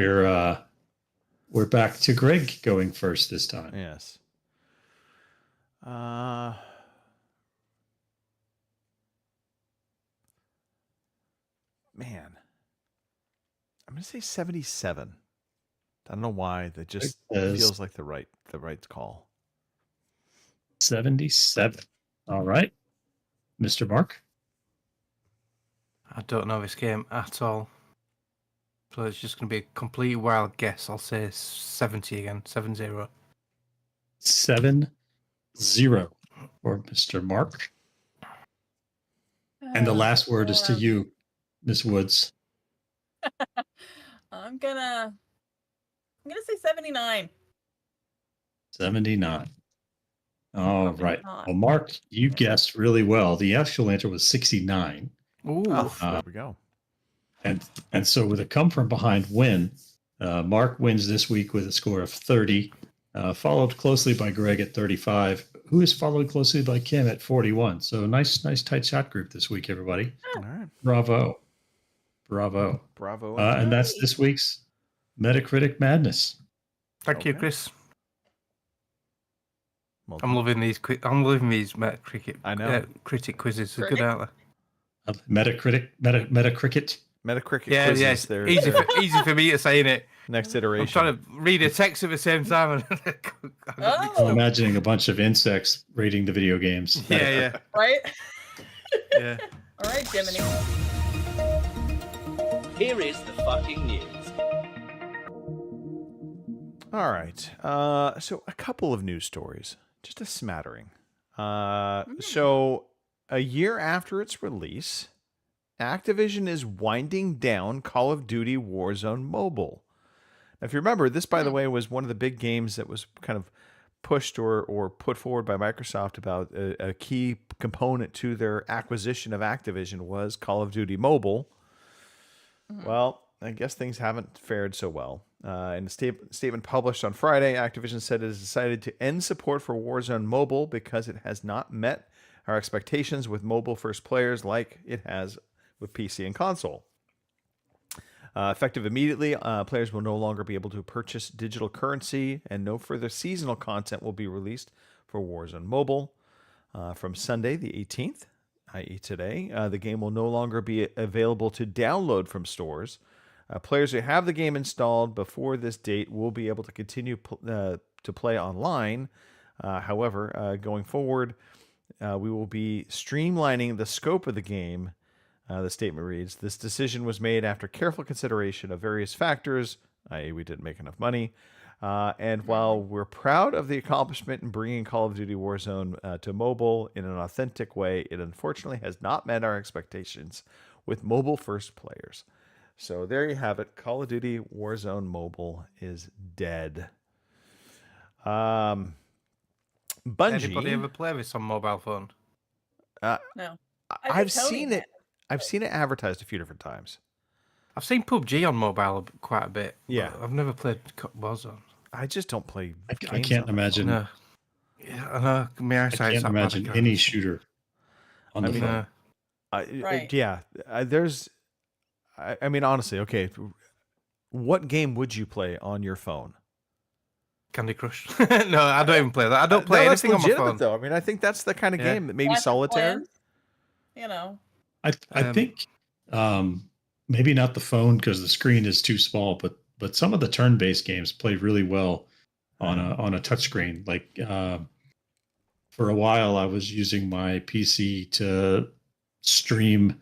we're back to Greg going first this time. Yes. Man, I'm gonna say 77. I don't know why. That just feels like the right call. 77. All right, Mr. Mark. I don't know this game at all. So it's just going to be a complete wild guess. I'll say 70 again. 70. 7-0 for Mr. Mark. And the last word is to you, Miss Woods. I'm gonna say 79. 79. All right. not. Well, Mark, you guessed really well. The actual answer was 69. Ooh. There we go. And so with a come from behind win, Mark wins this week with a score of 30, followed closely by Greg at 35, who is followed closely by Kim at 41. So nice tight shot group this week, everybody. All right. Bravo. And that's this week's Metacritic Madness. Thank you, Chris. I'm loving these Metacritic. I know. Critic quizzes. They're good, aren't they? Metacritic. Metacritic Yeah, quizzes. yes. They're Easy for me to say it. next iteration. I'm trying to read a text at the same time. I'm imagining a bunch of insects rating the video games. Yeah. Right? Yeah. All right, Jiminy. Here is the fucking news. All right. So a couple of news stories, just a smattering. So a year after its release, Activision is winding down Call of Duty Warzone Mobile. Now, if you remember, this, by the way, was one of the big games that was kind of pushed or put forward by Microsoft about a key component to their acquisition of Activision was Call of Duty Mobile. Well, I guess things haven't fared so well. In a statement published on Friday, Activision said it has decided to end support for Warzone Mobile because it has not met our expectations with mobile-first players like it has with PC and console. Effective immediately, players will no longer be able to purchase digital currency, and no further seasonal content will be released for Warzone Mobile. From Sunday, the 18th, i.e. today, the game will no longer be available to download from stores. Players who have the game installed before this date will be able to continue to play online. However, going forward, we will be streamlining the scope of the game. The statement reads, "This decision was made after careful consideration of various factors, i.e. we didn't make enough money. And while we're proud of the accomplishment in bringing Call of Duty Warzone to mobile in an authentic way, it unfortunately has not met our expectations with mobile-first players." So there you have it. Call of Duty Warzone Mobile is dead. Bungie. Anybody ever play this on mobile phone? No. I've seen it. I've seen it advertised a few different times. I've seen PUBG on mobile quite a bit. Yeah. I've never played Warzone. I just don't play. I can't imagine. No. Yeah, I know. I can't imagine any shooter on the phone. Right. There's. I mean, honestly, okay. What game would you play on your phone? Candy Crush. No, I don't even play that. I don't play anything on my phone. Though. I mean, I think that's the kind of game that maybe Solitaire. You know. I think maybe not the phone because the screen is too small, but some of the turn-based games play really well on a touchscreen. Like for a while, I was using my PC to stream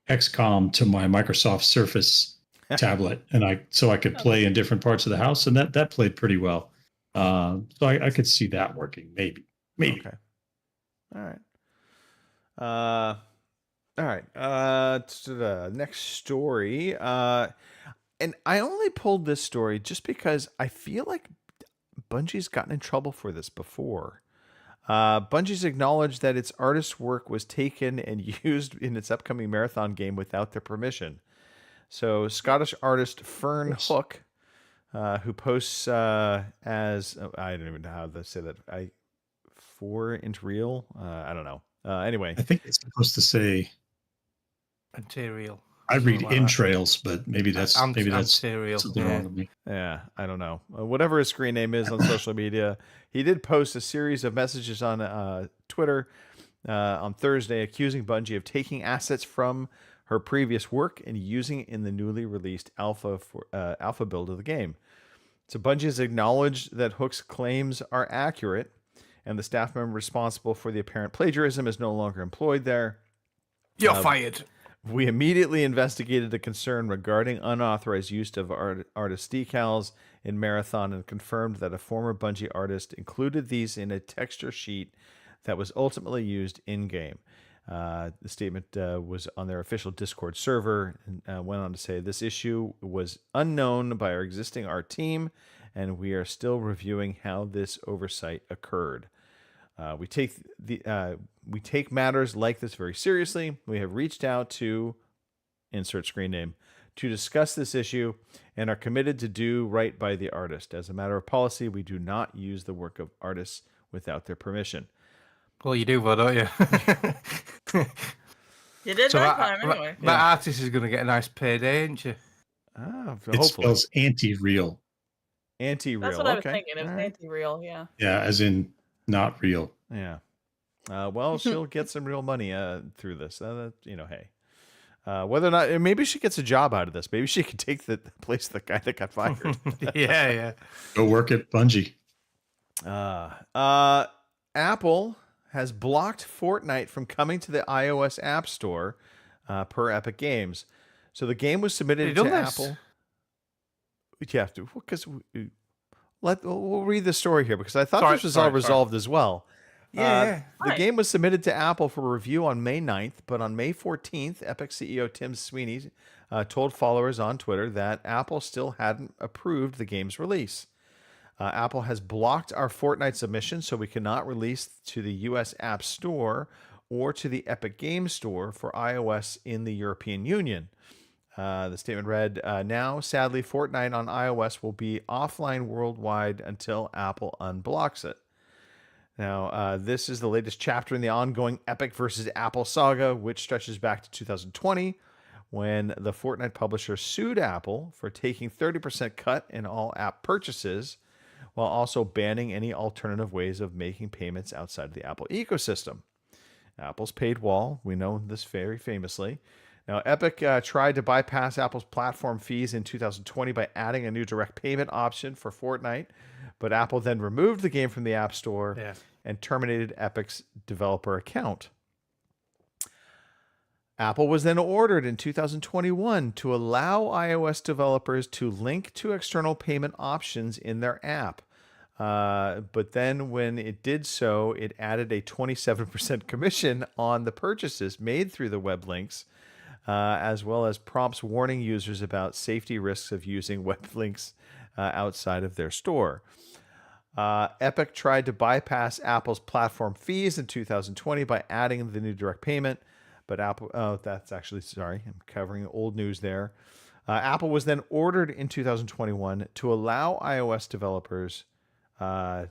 XCOM to my Microsoft Surface tablet, and I could play in different parts of the house, and that played pretty well. So I could see that working, maybe. Okay. All right. All right. To the next story. And I only pulled this story just because I feel like Bungie's gotten in trouble for this before. Bungie's acknowledged that its artist's work was taken and used in its upcoming marathon game without their permission. So Scottish artist Fern Hook, who posts as I don't even know how to say that. For Interial. I don't know. Anyway, I think it's supposed to say Interial. I read entrails, but maybe that's something Interial. wrong with me. Yeah, I don't know. Whatever his screen name is on social media, he did post a series of messages on Twitter on Thursday accusing Bungie of taking assets from her previous work and using it in the newly released alpha build of the game. So Bungie has acknowledged that Hook's claims are accurate, and the staff member responsible for the apparent plagiarism is no longer employed there. You're fired. We immediately investigated a concern regarding unauthorized use of artist decals in Marathon and confirmed that a former Bungie artist included these in a texture sheet that was ultimately used in-game. The statement was on their official Discord server and went on to say, this issue was unknown by our existing art team, and we are still reviewing how this oversight occurred. We take matters like this very seriously. We have reached out to insert screen name to discuss this issue and are committed to do right by the artist. As a matter of policy, we do not use the work of artists without their permission. Well, you do, though, don't you? You did so that time anyway. That artist is going to get a nice payday, ain't you? It spells anti-real. Anti-real. That's what I was okay. thinking. It was anti-real, yeah. Yeah, as in not real. Yeah. Well, she'll get some real money through this. Hey. Whether or not, maybe she gets a job out of this. Maybe she could take the place of the guy that got fired. Yeah. Go work at Bungie. Apple has blocked Fortnite from coming to the iOS App Store per Epic Games. So the game was submitted to Apple. You have to, because we'll read the story here because I thought this was all resolved as well. Yeah. The game was submitted to Apple for review on May 9th, but on May 14th, Epic CEO Tim Sweeney told followers on Twitter that Apple still hadn't approved the game's release. Apple has blocked our Fortnite submission, so we cannot release to the US App Store or to the Epic Games Store for iOS in the European Union. The statement read, now, sadly, Fortnite on iOS will be offline worldwide until Apple unblocks it. Now, this is the latest chapter in the ongoing Epic versus Apple saga, which stretches back to 2020, when the Fortnite publisher sued Apple for taking 30% cut in all app purchases, while also banning any alternative ways of making payments outside of the Apple ecosystem. Apple's paid wall, we know this very famously. Now, Epic tried to bypass Apple's platform fees in 2020 by adding a new direct payment option for Fortnite, but Apple then removed the game from the App Store and terminated Epic's developer account. Apple was then ordered in 2021 to allow iOS developers to link to external payment options in their app. But then when it did so, it added a 27% commission on the purchases made through the web links, as well as prompts warning users about safety risks of using web links outside of their store. Epic tried to bypass Apple's platform fees in 2020 by adding the new direct payment, but Apple, I'm covering old news there. Apple was then ordered in 2021 to allow iOS developers, I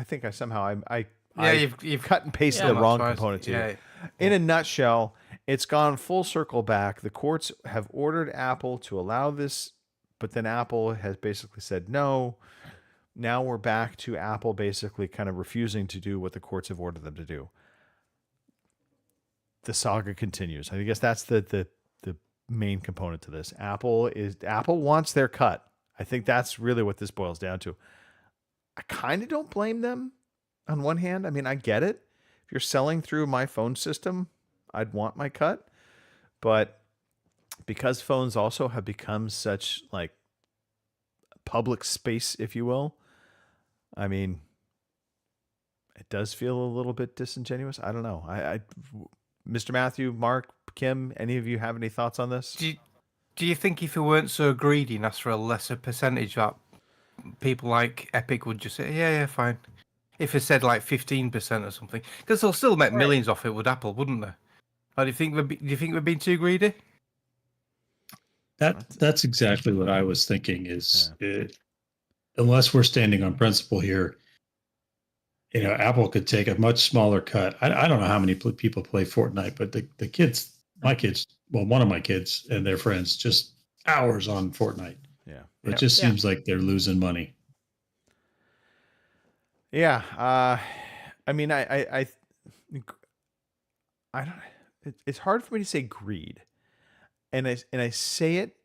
think you've cut and pasted the wrong component here. In a nutshell, it's gone full circle back. The courts have ordered Apple to allow this, but then Apple has basically said no. Now we're back to Apple basically kind of refusing to do what the courts have ordered them to do. The saga continues. I guess that's the main component to this. Apple wants their cut. I think that's really what this boils down to. I kind of don't blame them on one hand. I mean, I get it. If you're selling through my phone system, I'd want my cut. But because phones also have become such like public space, if you will, I mean, it does feel a little bit disingenuous. I don't know. Mr. Matthew, Mark, Kim, any of you have any thoughts on this? Do you think if we weren't so greedy and asked for a lesser percentage, that people like Epic would just say, yeah, fine? If it said like 15% or something, because they'll still make millions off it with Apple, wouldn't they? Or do you think we're being too greedy? That's exactly what I was thinking. Unless we're standing on principle here, Apple could take a much smaller cut. I don't know how many people play Fortnite, but the kids, my kids, well, one of my kids and their friends, just hours on Fortnite. Yeah, it just seems like they're losing money. Yeah, I mean, I don't. It's hard for me to say greed, and I say it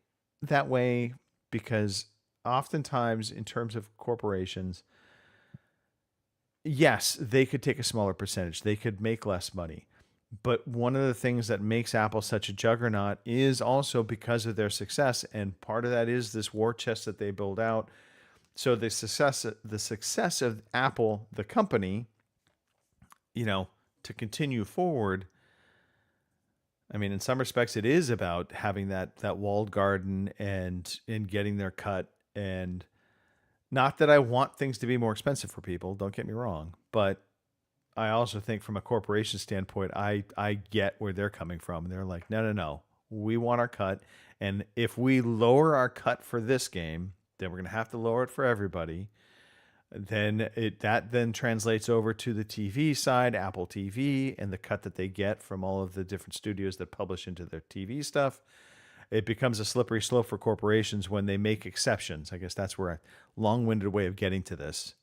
that way because oftentimes, in terms of corporations, yes, they could take a smaller percentage. They could make less money. But one of the things that makes Apple such a juggernaut is also because of their success, and part of that is this war chest that they build out. So the success of Apple, the company, to continue forward. I mean, in some respects, it is about having that walled garden and getting their cut. And not that I want things to be more expensive for people, don't get me wrong, but I also think from a corporation standpoint, I get where they're coming from. They're like, no, we want our cut, and if we lower our cut for this game, then we're going to have to lower it for everybody. Then that translates over to the TV side, Apple TV, and the cut that they get from all of the different studios that publish into their TV stuff. It becomes a slippery slope for corporations when they make exceptions. I guess that's where a long-winded way of getting to this.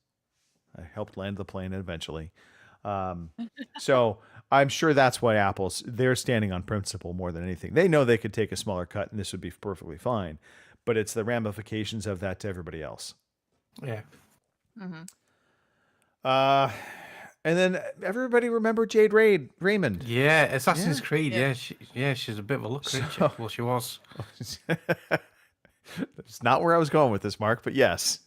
I helped land the plane eventually. So I'm sure that's why they're standing on principle more than anything. They know they could take a smaller cut and this would be perfectly fine, but it's the ramifications of that to everybody else. Yeah. Mm-hmm. And then everybody remember Jade Raymond. Yeah, Assassin's Creed. Yeah, she's a bit of a looker, isn't she? Well, she was. It's not where I was going with this, Mark, but yes.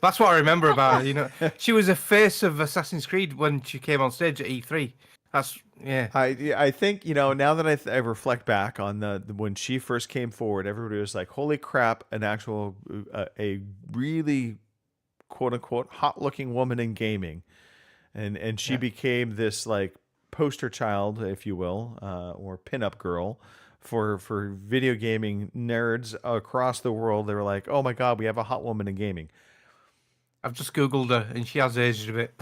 That's what I remember about her. She was a face of Assassin's Creed when she came on stage at E3. I think, now that I reflect back on when she first came forward, everybody was like, holy crap, a really quote unquote hot looking woman in gaming. And she became this like poster child, if you will, or pinup girl for video gaming nerds across the world. They were like, oh my God, we have a hot woman in gaming. I've just Googled her and she has aged a bit.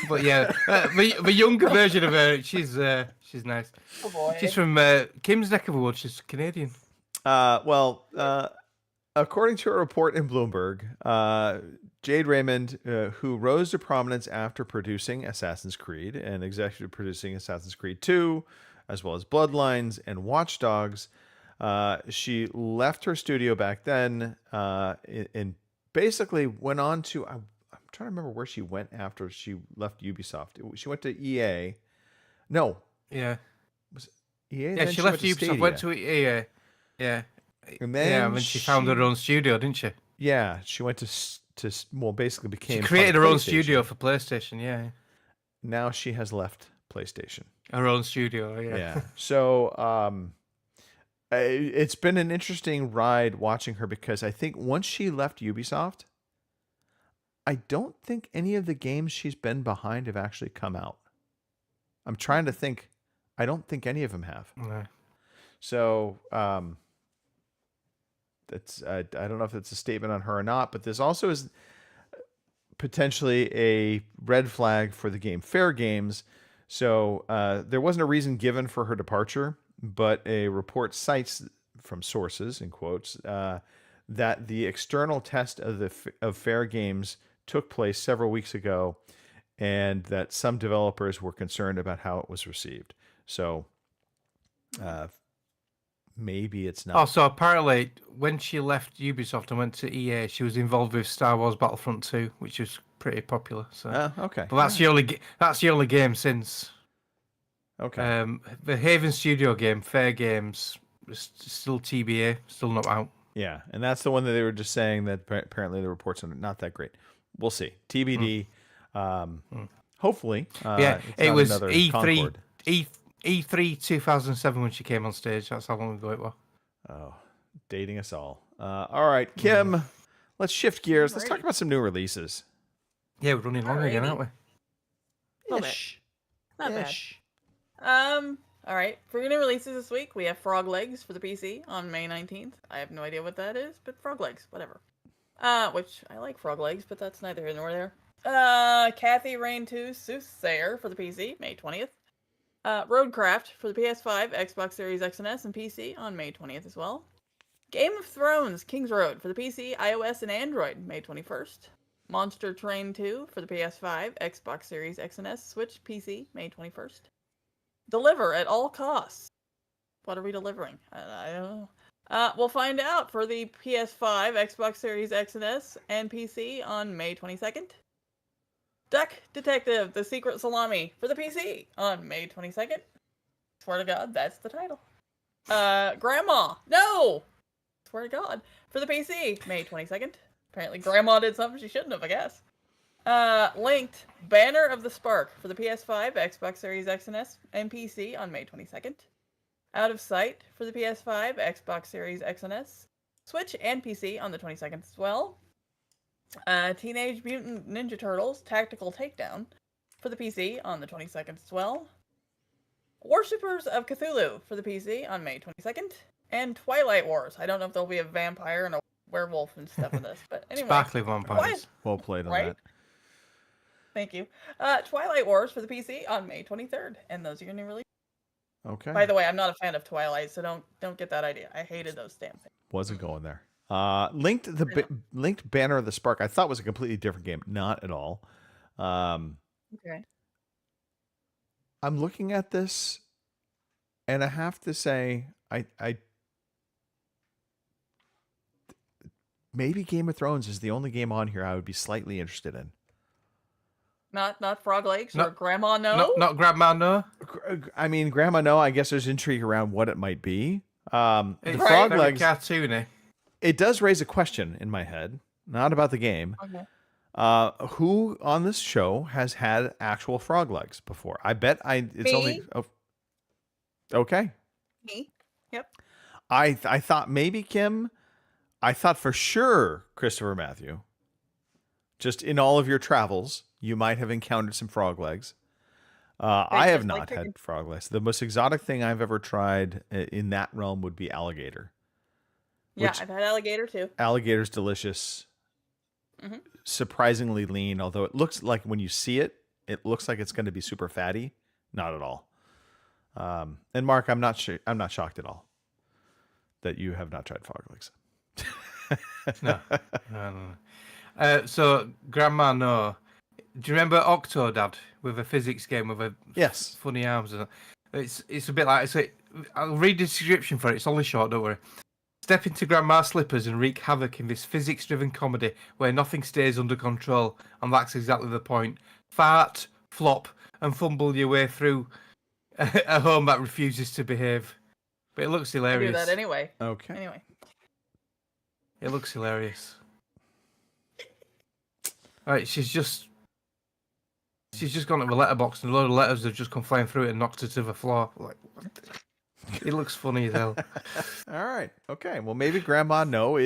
But yeah, the younger version of her, she's nice. Oh boy. She's from Kim's neck of the woods. She's Canadian. According to a report in Bloomberg, Jade Raymond, who rose to prominence after producing Assassin's Creed and executive producing Assassin's Creed 2, as well as Bloodlines and Watch Dogs, she left her studio back then and basically went on to, I'm trying to remember where she went after she left Ubisoft. She went to EA. No. Yeah. Was it EA? Yeah, she left Ubisoft, went to EA. Yeah. And then she found her own studio, didn't she? Yeah, she went to basically became. She created her own studio for PlayStation. Yeah. Now she has left PlayStation. Her own studio. Yeah. Yeah. So, it's been an interesting ride watching her because I think once she left Ubisoft, I don't think any of the games she's been behind have actually come out. I'm trying to think. I don't think any of them have. No. So, that's I don't know if it's a statement on her or not, but this also is potentially a red flag for the game Fair Games. So there wasn't a reason given for her departure, but a report cites from sources, in quotes, that the external test of Fair Games took place several weeks ago, and that some developers were concerned about how it was received. So maybe it's not. Oh, so apparently when she left Ubisoft and went to EA, she was involved with Star Wars Battlefront 2, which was pretty popular. So okay. But that's the only game since. Okay. The Haven Studio game, Fair Games, is still TBA, still not out. Yeah, and that's the one that they were just saying that apparently the reports are not that great. We'll see. TBD. Hopefully. It was E3 2007 when she came on stage. That's how long ago it was. Oh, dating us all. All right, Kim, let's shift gears. Let's talk about some new releases. Yeah, we're running long again, aren't we? Not bad. All right. For new releases this week, we have Frog Legs for the PC on May 19th. I have no idea what that is, but Frog Legs, whatever. Which I like Frog Legs, but that's neither here nor there. Kathy Rain 2 Soothsayer for the PC, May 20th. Roadcraft for the PS5, Xbox Series X and S, and PC on May 20th as well. Game of Thrones King's Road for the PC, iOS, and Android, May 21st. Monster Train 2 for the PS5, Xbox Series X and S, Switch, PC, May 21st. Deliver at all costs. What are we delivering? I don't know. We'll find out for the PS5, Xbox Series X and S, and PC on May 22nd. Duck Detective, The Secret Salami for the PC on May 22nd. Swear to God, that's the title. Grandma. No! Swear to God. For the PC, May 22nd. Apparently Grandma did something she shouldn't have, I guess. Linked Banner of the Spark for the PS5, Xbox Series X and S, and PC on May 22nd. Out of Sight for the PS5, Xbox Series X and S, Switch, and PC on the 22nd as well. Teenage Mutant Ninja Turtles Tactical Takedown for the PC on the 22nd as well. Worshippers of Cthulhu for the PC on May 22nd. And Twilight Wars. I don't know if there'll be a vampire and a werewolf and stuff in this, but anyway. Sparkly vampires. Well played on Right? that. Thank you. Twilight Wars for the PC on May 23rd, and those are your new releases. Okay. By the way, I'm not a fan of Twilight, so don't get that idea. I hated those damn things. Wasn't going there. Linked Banner of the Spark. I thought was a completely different game. Not at all. Okay. I'm looking at this, and I have to say, I maybe Game of Thrones is the only game on here I would be slightly interested in. Not Frog Lakes or Grandma No? Not Grandma No? I mean, Grandma No, I guess there's intrigue around what it might be. The It's Frog very Legs, cartoony. it does raise a question in my head, not about the game. Okay. Who on this show has had actual frog legs before? I bet it's Me. only... Oh, okay. Me? Yep. I thought maybe Kim. I thought for sure Christopher Matthew. Just in all of your travels, you might have encountered some frog legs. I have just like not chicken. had frog legs. The most exotic thing I've ever tried in that realm would be alligator. Yeah, Which- I've had alligator too. Alligator's delicious. Mhm. Surprisingly lean, although it looks like when you see it, it looks like it's going to be super fatty. Not at all. And Mark, I'm not shocked at all that you have not tried frog legs. No. So, Grandma No. Do you remember Octodad with a physics game with a Yes. funny arms? It's a bit like I'll read the description for it. It's only short, don't worry. Step into Grandma's slippers and wreak havoc in this physics-driven comedy where nothing stays under control, and that's exactly the point. Fart, flop, and fumble your way through a home that refuses to behave. But it looks I do hilarious. that anyway. Okay. Anyway. It looks hilarious. Alright, she's just gone to the letterbox and a load of letters have just come flying through it and knocked her to the floor. Like, what the... It looks funny as hell. All right. Okay. Well, maybe Grandma No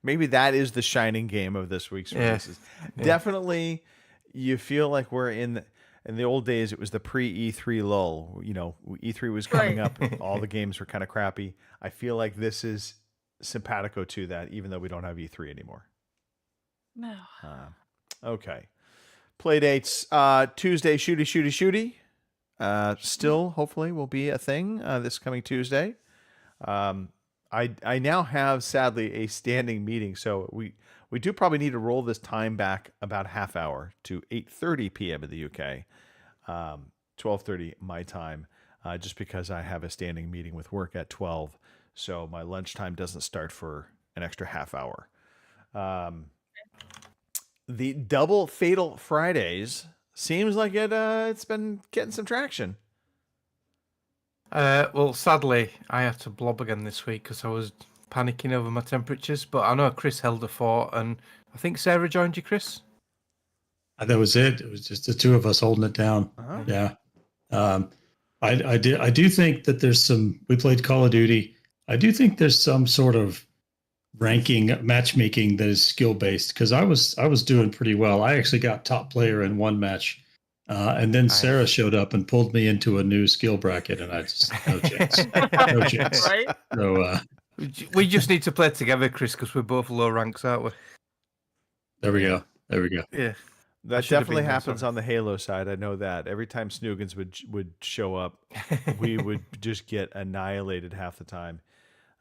maybe that is the shining game of this week's Yeah. releases. Yeah. Definitely, you feel like we're in the old days. It was the pre-E3 lull. You know, E3 was coming Right. up. All the games were kind of crappy. I feel like this is simpatico to that, even though we don't have E3 anymore. No. Okay. Play dates. Tuesday, Shooty. Still, hopefully, will be a thing this coming Tuesday. I now have, sadly, a standing meeting, so we do probably need to roll this time back about half hour to 8:30 p.m. in the UK, 12:30 my time, just because I have a standing meeting with work at 12, so my lunchtime doesn't start for an extra half hour. The Double Fatal Fridays seems like it's been getting some traction. Well, sadly, I had to blob again this week because I was panicking over my temperatures. But I know Chris held a fort, and I think Sarah joined you, Chris. That was it. It was just the two of us holding it down. Uh-huh. Yeah. I do think that there's some. We played Call of Duty. I do think there's some sort of ranking matchmaking that is skill based because I was doing pretty well. I actually got top player in one match. And then Sarah showed up and pulled me into a new skill bracket, and I just no chance, no chance. Right? So We just need to play together, Chris, because we're both low ranks, aren't we? there we go. There we go. Yeah. That should have definitely been there, happens sorry. on the Halo side. I know that every time Snoogans would show up, we would just get annihilated half the time.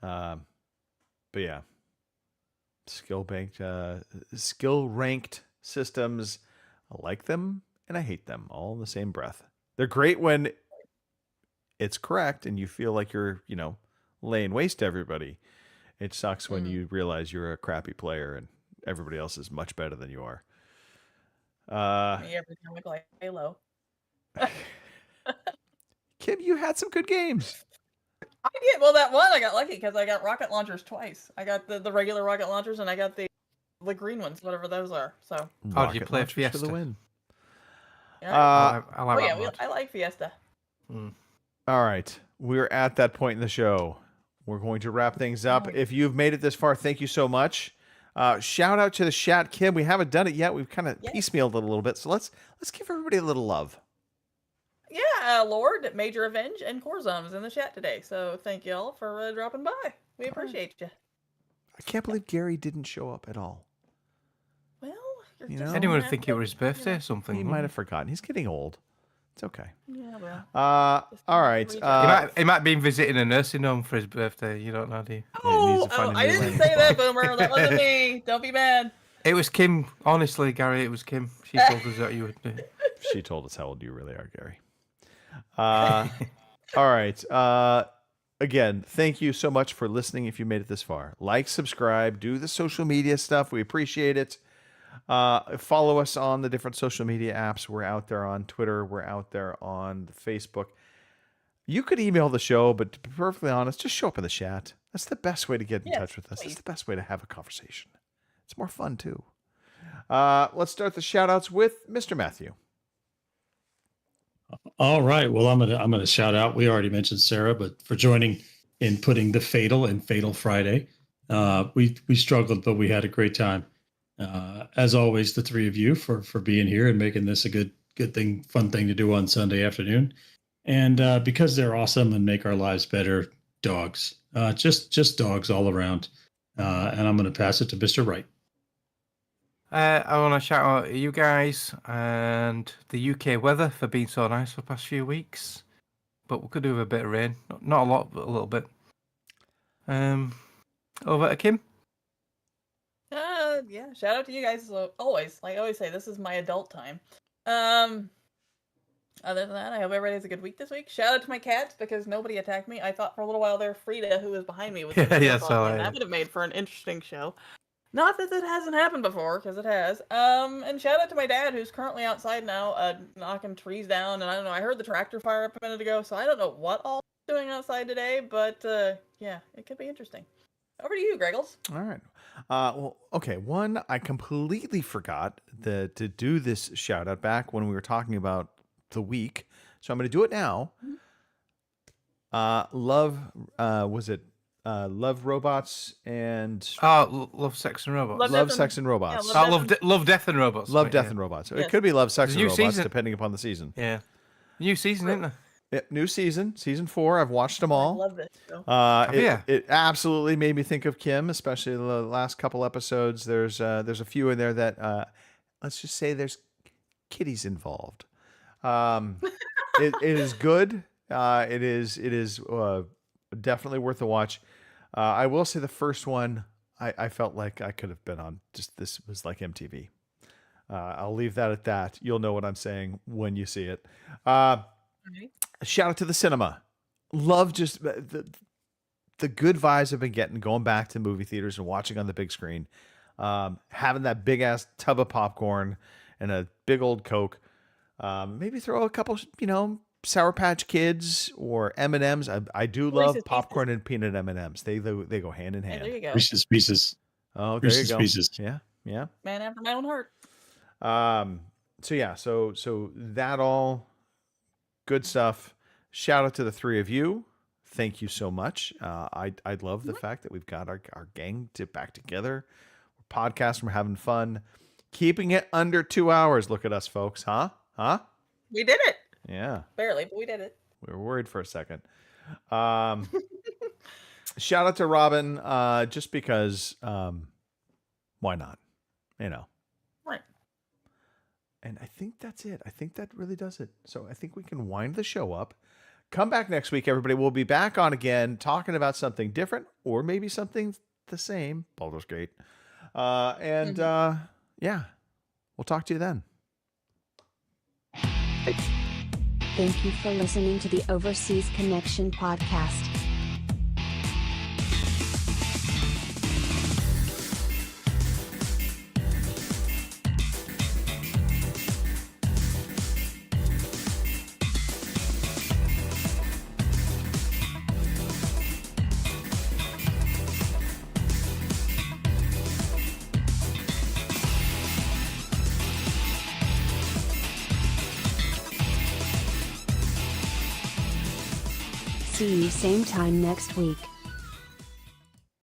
But yeah, skill ranked systems. I like them and I hate them all in the same breath. They're great when it's correct and you feel like you're, laying waste to everybody. It sucks when you realize you're a crappy player and everybody else is much better than you are. Me every time I play Halo. Kim, you had some good games. I did. Well, that one I got lucky because I got rocket launchers twice. I got the regular rocket launchers and I got the green ones, whatever those are. So. How did you play launchers Fiesta? for the win? Yeah. I like that mod. I like Fiesta. All right. We're at that point in the show. We're going to wrap things up. If you've made it this far, thank you so much. Shout out to the chat, Kim. We haven't done it yet. We've kind of piecemealed it a little bit. So let's give everybody a little love. Yeah, Lord, Major Avenge, and Corzum is in the chat today. So thank you all for dropping by. We appreciate you. I can't believe Gary didn't show up at all. Well, anyone would think it was his birthday or something. He might have forgotten. He's getting old. It's okay. Yeah, well. All right. He might be visiting a nursing home for his birthday. You don't know, do you? I didn't say that, Boomer. That wasn't me. Don't be mad. It was Kim. Honestly, Gary, it was Kim. She told us that you would do. She told us how old you really are, Gary. All right. Again, thank you so much for listening. If you made it this far, like, subscribe, do the social media stuff. We appreciate it. Follow us on the different social media apps. We're out there on Twitter. We're out there on Facebook. You could email the show, but to be perfectly honest, just show up in the chat. That's the best way to get in touch with us. That's the best way to have a conversation. It's more fun too. Let's start the shout outs with Mr. Matthew. All right. Well, I'm gonna shout out. We already mentioned Sarah, but for joining in putting the Fatal in Fatal Friday. We struggled, but we had a great time. As always, the three of you for being here and making this a good thing, fun thing to do on Sunday afternoon. And because they're awesome and make our lives better, dogs, just dogs all around. And I'm going to pass it to Mr. Wright. I want to shout out you guys and the UK weather for being so nice for the past few weeks. But we could do with a bit of rain. Not a lot, but a little bit. Over to Kim. Yeah, shout out to you guys. Always, like I always say, this is my adult time. Other than that, I hope everybody has a good week this week. Shout out to my cats because nobody attacked me. I thought for a little while there, Frida, who was behind me, was that would have made for an interesting show. Not that it hasn't happened before, because it has. And shout out to my dad, who's currently outside now, knocking trees down. And I don't know, I heard the tractor fire up a minute ago, so I don't know what all he's doing outside today, but yeah, it could be interesting. Over to you, Greggles. All right. Well, okay. One, I completely forgot to do this shout out back when we were talking about the week, so I'm going to do it now. Love Robots and Love Sex and Robots. Love Sex and Robots. Yeah, Love Death and Robots. Love Death and Robots. Yes. It could be Love Sex and Robots, season. Depending upon the season. Yeah, new season, isn't there? Yeah, new season 4. I've watched them all. I love this show. It absolutely made me think of Kim, especially the last couple episodes. There's a few in there that let's just say there's kitties involved. It is good. It is definitely worth a watch. I will say the first one, I felt like I could have been on. Just this was like MTV. I'll leave that at that. You'll know what I'm saying when you see it. Shout out to the cinema. Love just the good vibes I've been getting going back to movie theaters and watching on the big screen. Having that big ass tub of popcorn and a big old Coke. Maybe throw a couple, Sour Patch Kids or M&Ms. I do love Reese's popcorn and peanut M&Ms. They go hand in hand. There you go. Reese's Pieces. Oh, there Reese's you go. Pieces. Yeah. Man after my own heart. So yeah, so that all good stuff. Shout out to the three of you. Thank you so much. I love the fact that we've got our gang back together. We're podcasting, we're having fun, keeping it under 2 hours. Look at us, folks, huh? We did it. Yeah, Barely, but we did it. we were worried for a second. Shout out to Robin, just because. Why not? Right. And I think that's it. I think that really does it. So I think we can wind the show up. Come back next week, everybody. We'll be back on again, talking about something different or maybe something the same. Baldur's Gate. Yeah, we'll talk to you then. Thank you for listening to the Overseas Connection podcast. See you same time next week.